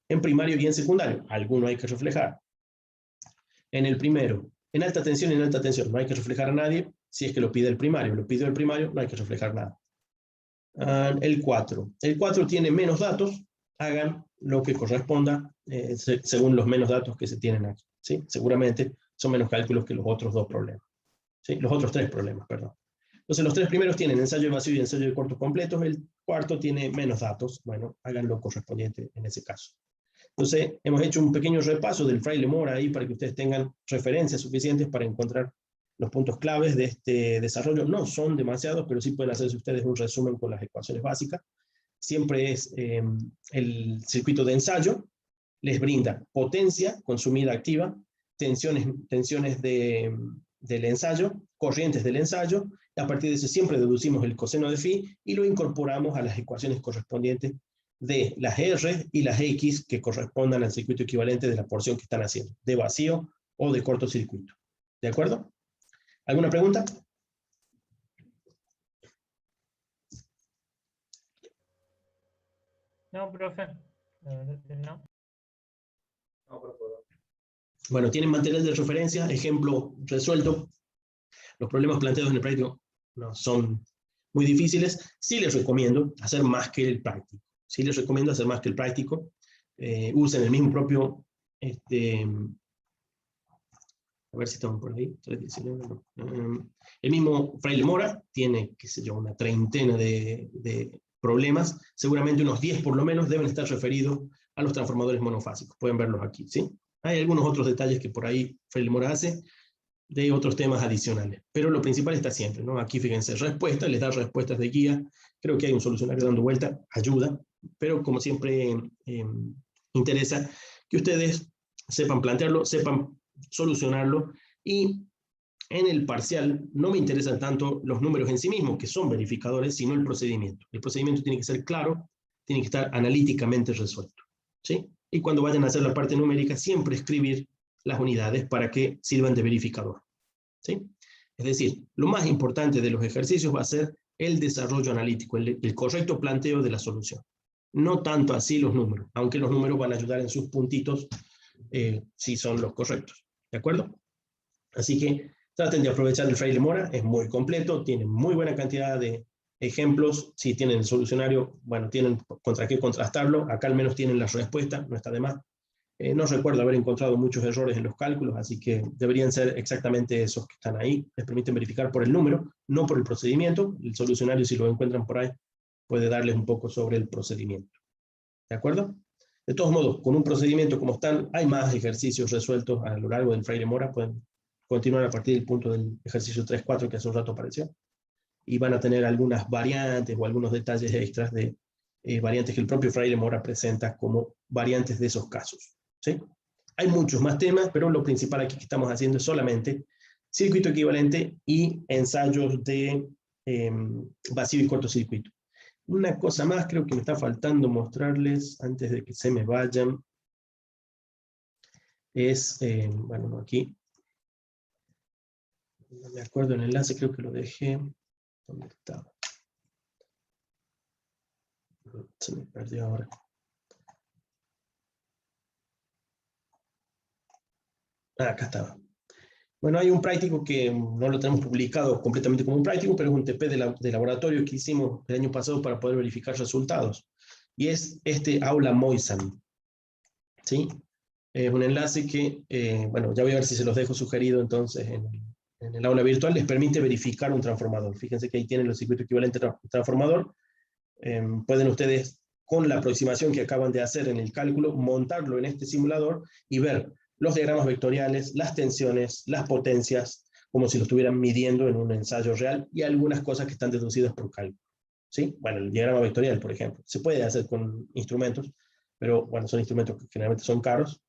en primario y en secundario, alguno hay que reflejar. En el primero, en alta tensión y en alta tensión, no hay que reflejar a nadie, si es que lo pide el primario. Lo pidió el primario, no hay que reflejar nada. El 4. El 4 tiene menos datos, hagan lo que corresponda según los menos datos que se tienen aquí, ¿sí? Seguramente son menos cálculos que los otros dos problemas, ¿sí? Los otros 3 problemas, perdón. Entonces los 3 primeros tienen ensayo de vacío y ensayo de corto completos, el cuarto tiene menos datos, bueno, hagan lo correspondiente en ese caso. Entonces hemos hecho un pequeño repaso del Fraile Mora ahí para que ustedes tengan referencias suficientes para encontrar los puntos claves de este desarrollo. No son demasiados, pero sí pueden hacerse ustedes un resumen con las ecuaciones básicas. Siempre es el circuito de ensayo, les brinda potencia consumida activa, tensiones del ensayo, corrientes del ensayo, y a partir de eso siempre deducimos el coseno de phi y lo incorporamos a las ecuaciones correspondientes de las R y las X que correspondan al circuito equivalente de la porción que están haciendo, de vacío o de cortocircuito. ¿De acuerdo? ¿Alguna pregunta? No, profe. No. No, por favor. Bueno, tienen material de referencia, ejemplo resuelto. Los problemas planteados en el práctico no son muy difíciles. Sí les recomiendo hacer más que el práctico. Sí les recomiendo hacer más que el práctico. Usen el mismo propio... a ver si estamos por ahí. 319, no. El mismo Fraile Mora tiene, qué sé yo, una treintena de problemas. Seguramente unos 10 por lo menos deben estar referidos a los transformadores monofásicos. Pueden verlos aquí, ¿sí? Hay algunos otros detalles que por ahí Fraile Mora hace. de otros temas adicionales. Pero lo principal está siempre, ¿no? Aquí fíjense, respuestas, les da respuestas de guía. Creo que hay un solucionario dando vuelta, ayuda. Pero como siempre interesa que ustedes sepan plantearlo, sepan solucionarlo. Y en el parcial no me interesan tanto los números en sí mismos, que son verificadores, sino el procedimiento. El procedimiento tiene que ser claro, tiene que estar analíticamente resuelto, ¿sí? Y cuando vayan a hacer la parte numérica, siempre escribir las unidades para que sirvan de verificador, ¿sí? Es decir, lo más importante de los ejercicios va a ser el desarrollo analítico, el correcto planteo de la solución. No tanto así los números, aunque los números van a ayudar en sus puntitos si son los correctos, ¿de acuerdo? Así que traten de aprovechar el Fraile Mora, es muy completo, tiene muy buena cantidad de ejemplos. Si tienen el solucionario, bueno, tienen contra qué contrastarlo. Acá al menos tienen las respuestas, no está de más. No recuerdo haber encontrado muchos errores en los cálculos, así que deberían ser exactamente esos que están ahí. Les permiten verificar por el número, no por el procedimiento. El solucionario, si lo encuentran por ahí, puede darles un poco sobre el procedimiento. ¿De acuerdo? De todos modos, con un procedimiento como están, hay más ejercicios resueltos a lo largo del Fraile Mora. Pueden continuar a partir del punto del ejercicio 3-4 que hace un rato apareció. Y van a tener algunas variantes o algunos detalles extras de variantes que el propio Fraile Mora presenta como variantes de esos casos, ¿sí? Hay muchos más temas, pero lo principal aquí que estamos haciendo es solamente circuito equivalente y ensayos de vacío y cortocircuito. Una cosa más creo que me está faltando mostrarles antes de que se me vayan. Es, bueno, no, aquí. No me acuerdo el enlace, creo que lo dejé. ¿Dónde estaba? Se me perdió ahora. Ah, acá estaba. Bueno, hay un práctico que no lo tenemos publicado completamente como un práctico, pero es un TP de laboratorio que hicimos el año pasado para poder verificar resultados. Y es este Aula Moisan, ¿sí? Es un enlace que, bueno, ya voy a ver si se los dejo sugerido entonces en el aula virtual. Les permite verificar un transformador. Fíjense que ahí tienen los circuitos equivalentes a transformador. Pueden ustedes, con la aproximación que acaban de hacer en el cálculo, montarlo en este simulador y ver los diagramas vectoriales, las tensiones, las potencias, como si lo estuvieran midiendo en un ensayo real, y algunas cosas que están deducidas por cálculo, ¿sí? Bueno, el diagrama vectorial, por ejemplo, se puede hacer con instrumentos, pero bueno, son instrumentos que generalmente son caros.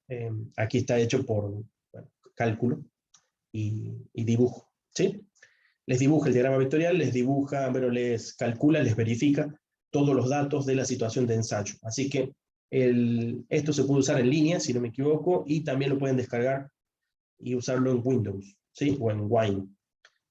Aquí está hecho por cálculo y dibujo, ¿sí? Les dibuja el diagrama vectorial, les dibuja, bueno, les calcula, les verifica todos los datos de la situación de ensayo. Así que esto se puede usar en línea, si no me equivoco, y también lo pueden descargar y usarlo en Windows, ¿sí? O en Wine.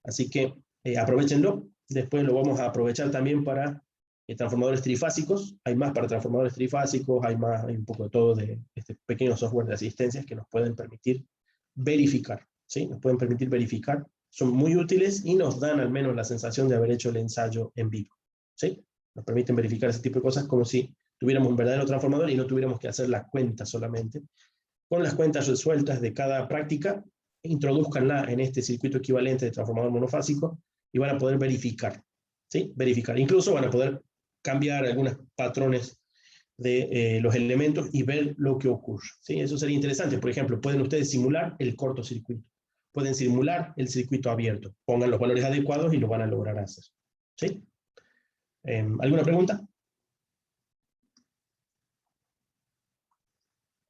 Así que aprovechenlo. Después lo vamos a aprovechar también para transformadores trifásicos. Hay más para transformadores trifásicos, hay un poco de todo de este pequeño software de asistencias que nos pueden permitir verificar, ¿sí? Nos pueden permitir verificar. Son muy útiles y nos dan al menos la sensación de haber hecho el ensayo en vivo, ¿sí? Nos permiten verificar ese tipo de cosas como si tuviéramos un verdadero transformador y no tuviéramos que hacer la cuenta solamente. Con las cuentas resueltas de cada práctica, introduzcanla en este circuito equivalente de transformador monofásico y van a poder verificar, ¿sí? Verificar. Incluso van a poder cambiar algunos patrones de los elementos y ver lo que ocurre, ¿sí? Eso sería interesante. Por ejemplo, pueden ustedes simular el cortocircuito. Pueden simular el circuito abierto. Pongan los valores adecuados y lo van a lograr hacer, ¿sí? ¿Alguna pregunta?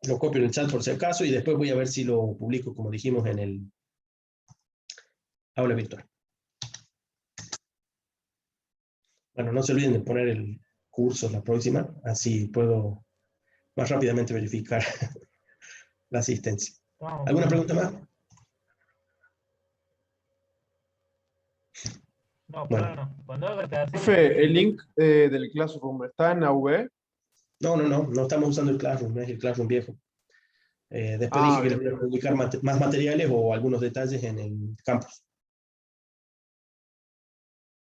Lo copio en el chat por si acaso y después voy a ver si lo publico, como dijimos, en el aula virtual. Bueno, no se olviden de poner el curso la próxima, así puedo más rápidamente verificar la asistencia. ¿Alguna pregunta más? No, Bueno. no. Cuando haga este Profe, el link del Classroom está en AV. No estamos usando el Classroom, no es el Classroom viejo. Después dije que les voy a publicar más materiales o algunos detalles en el campus.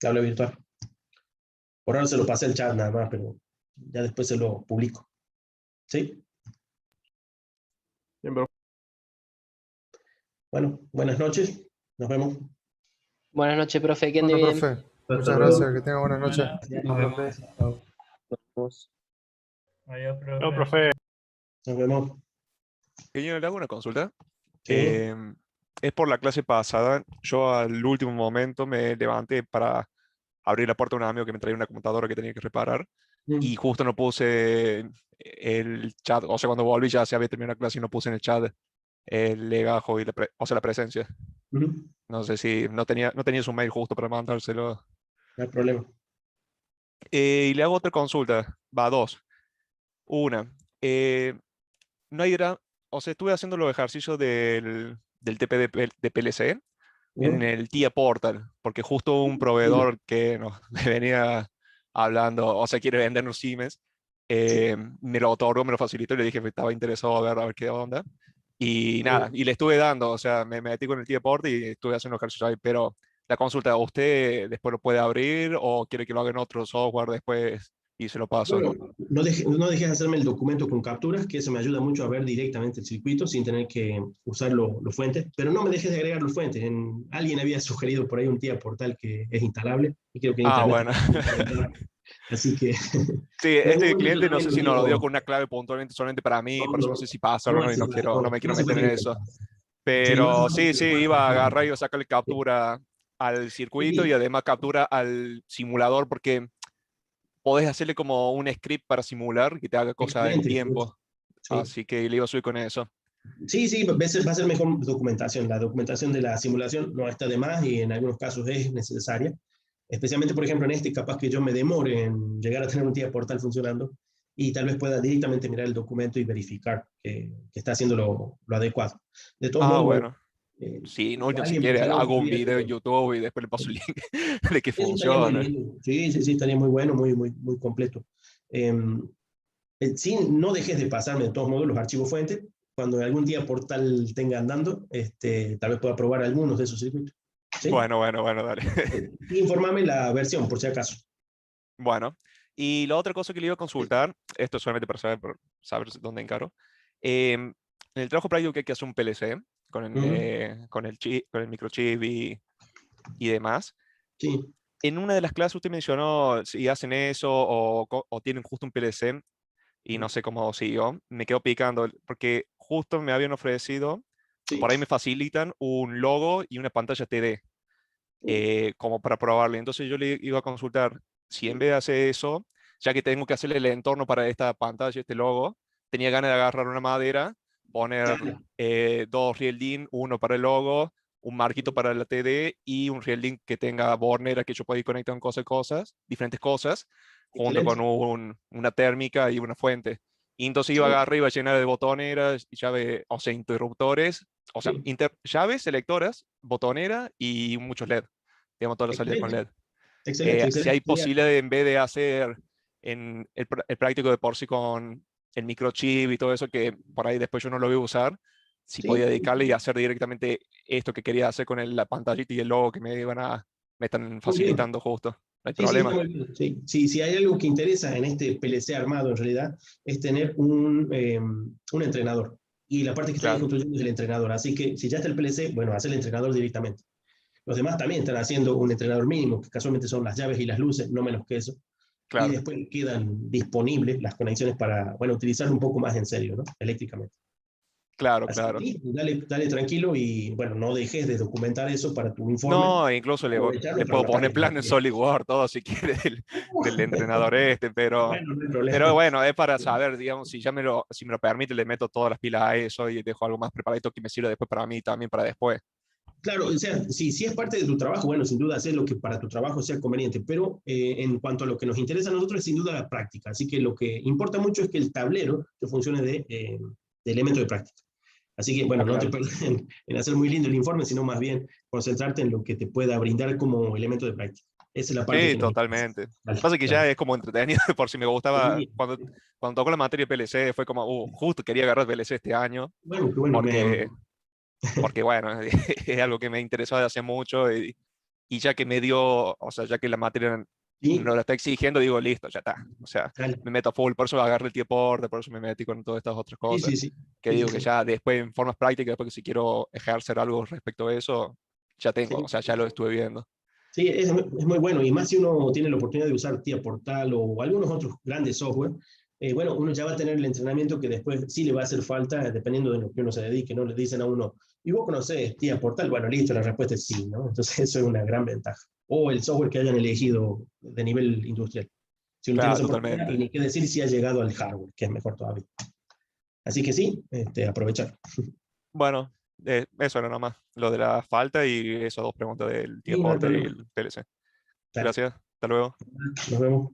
La aula virtual. Por ahora se lo pasé el chat nada más, pero ya después se lo publico. ¿Sí? Bien, profe. Bueno, buenas noches. Nos vemos. Buenas noches, profe. Que ande Bueno, bien. profe, muchas gracias. Que tenga buenas noches. Adiós, profe. No, profe. Nos vemos. Que yo le hago una consulta. Sí. es por la clase pasada. Yo al último momento me levanté para abrir la puerta a un amigo que me traía una computadora que tenía que reparar y justo no puse el chat, o sea, cuando volví ya se había terminado la clase y no puse en el chat el legajo y o sea, la presencia. Ujú. No sé si no tenía su mail justo para mandárselo. No hay problema. Y le hago otra consulta, va, dos. Una, no hay o sea, estuve haciendo los ejercicios del TP de PLC en Ujú. el TIA Portal, porque justo un Sí, proveedor que nos me venía hablando, o sea, quiere vendernos Siemens, sí. me lo otorgó, me lo facilitó y le dije que estaba interesado a ver qué onda. Y nada, Eh, y le estuve dando, o sea, me metí con el TIA Portal y estuve haciendo ejercicios ahí, pero la consulta, ¿usted después lo puede abrir o quiere que lo haga en otro software después y se lo paso? Bueno, no dejes de hacerme el documento con capturas, que eso me ayuda mucho a ver directamente el circuito sin tener que usar los fuentes, pero no me dejes de agregar los fuentes. Alguien había sugerido por ahí un TIA portal que es instalable y creo que en Ah, internet bueno. se puede entrar. Así que Sí, en algún este momento yo cliente no también sé lo si nos lo dio digo, con una clave puntualmente solamente para mí, no, por eso no no, sé si pasa o no no y hace no falta, quiero, no me no quiero hace meter falta en que te eso. pase. Sí, no hace Pero falta sí, que sí, te iba a pase. agarrar y iba a sacarle captura al circuito y Sí, además captura al simulador porque podés hacerle como un script para simular que te haga cosas en excelente, excelente. tiempo. Sí. Así que le iba a subir con eso. Sí, sí, va a ser mejor documentación. La documentación de la simulación no está de más y en algunos casos es necesaria. Especialmente, por ejemplo, en este, capaz que yo me demore en llegar a tener un TIA portal funcionando y tal vez pueda directamente mirar el documento y verificar que está haciendo lo adecuado. De todos Ah, modos, bueno, bueno. Sí, no, si último, si alguien quiere, pasará hago otro un día, video en YouTube y después le paso el link de que eso estaría muy funcione. lindo. Sí, sí, sí, estaría muy bueno, muy, muy, muy completo. Eh, sí, no dejes de pasarme de todos modos los archivos fuentes. Cuando algún día portal tenga andando, tal vez pueda probar algunos de esos circuitos. ¿Sí? Bueno, bueno, bueno, dale. Informame la versión, por si acaso. Bueno, y la otra cosa que le iba a consultar, esto es solamente para saber dónde encaro. En el trabajo práctico que hay que hacer un PLC Ujú. con el chip, con el microchip y demás. Sí. En una de las clases usted mencionó si hacen eso o tienen justo un PLC y no sé cómo siguió. Me quedo picando porque justo me habían ofrecido, Sí. por ahí me facilitan un logo y una pantalla TD como para probarle. Entonces yo le iba a consultar si en vez de hacer eso, ya que tengo que hacerle el entorno para esta pantalla, este logo, tenía ganas de agarrar una madera, poner Claro. dos riel DIN, uno para el logo, un marquito para la TD y un riel DIN que tenga bornera que yo pueda ir conectando cosas, diferentes cosas, junto con Excelente. una térmica y una fuente. Y entonces iba a Sí. agarrar, iba a llenar de botoneras, llave, o sea, interruptores, o sea, Sí. llaves, selectoras, botonera y muchos LED. Digamos, toda la salida con Excelente. LED. Excelente, Si hay excelente. posibilidad de, en vez de hacer en el práctico de por sí con el microchip y todo eso, que por ahí después yo no lo voy a usar, si podía Sí. dedicarle y hacer directamente esto que quería hacer con la pantallita y el logo que me están Muy bien. facilitando justo. No hay Sí, sí, está problema. muy bien. Sí, sí, si hay algo que interesa en este PLC armado, en realidad, es tener un entrenador. Y la parte que estaría Claro, construyendo es el entrenador. Así que si ya está el PLC, bueno, hacer el entrenador directamente. Los demás también están haciendo un entrenador mínimo, que casualmente son las llaves y las luces, no menos que eso. Y claro. después quedan disponibles las conexiones para, bueno, utilizarlo un poco más en serio, ¿no? Eléctricamente. Claro, Así que claro. sí, dale, dale tranquilo y, bueno, no dejes de documentar eso para tu informe. No, incluso Aprovecharlo le para puedo la poner parte plan en práctica. SolidWorks, todo si quiere, del entrenador este, Bueno, no hay pero problema. bueno, es para saber, digamos, si me lo permite, le meto todas las pilas a eso y dejo algo más preparadito que me sirva después para mí, también para después. Claro, o sea, si es parte de tu trabajo, bueno, sin duda hacer lo que para tu trabajo sea conveniente, pero en cuanto a lo que nos interesa a nosotros es sin duda la práctica. Así que lo que importa mucho es que el tablero te funcione de elemento de práctica. Así que, bueno, Ah, no te claro. pierdas en hacer muy lindo el informe, sino más bien concentrarte en lo que te pueda brindar como elemento de práctica. Esa es la parte Sí, que nos interesa. totalmente. Dale, Pasa que dale. ya es como entretenido, por si me gustaba, Sí, cuando tocó la materia de PLC, fue como, justo quería agarrar PLC este año, bueno, qué bueno, porque, porque bueno, es algo que me interesó de hace mucho y ya que me dio, o sea, ya que la materia sí, no la está exigiendo, digo, listo, ya está. O sea, dale. me meto a full, por eso agarré el tiempo, por eso me metí con todas estas otras Sí, cosas, sí, sí. que Sí, sí, digo que sí. ya después en formas prácticas, después que si quiero ejercer algo respecto a eso, ya tengo, o Sí. sea, ya lo estuve viendo. Sí, es muy bueno, y más si uno tiene la oportunidad de usar TIA Portal o algunos otros grandes software, bueno, uno ya va a tener el entrenamiento que después sí le va a hacer falta, dependiendo de lo que uno se dedique, ¿no? Le dicen a uno, ¿y vos conocés tía Portal? Bueno, listo, la respuesta es sí, ¿no? Entonces eso es una gran ventaja. O el software que hayan elegido de nivel industrial. Si uno tiene Claro, esa oportunidad, y totalmente. ni qué decir si ha llegado al hardware, que es mejor todavía. Así que sí, aprovechar. Bueno, eso era nomás. Lo de la falta y esas dos preguntas del Sí, tía no hay Porter y problema. el PLC. Dale, Gracias. Hasta luego. nos vemos.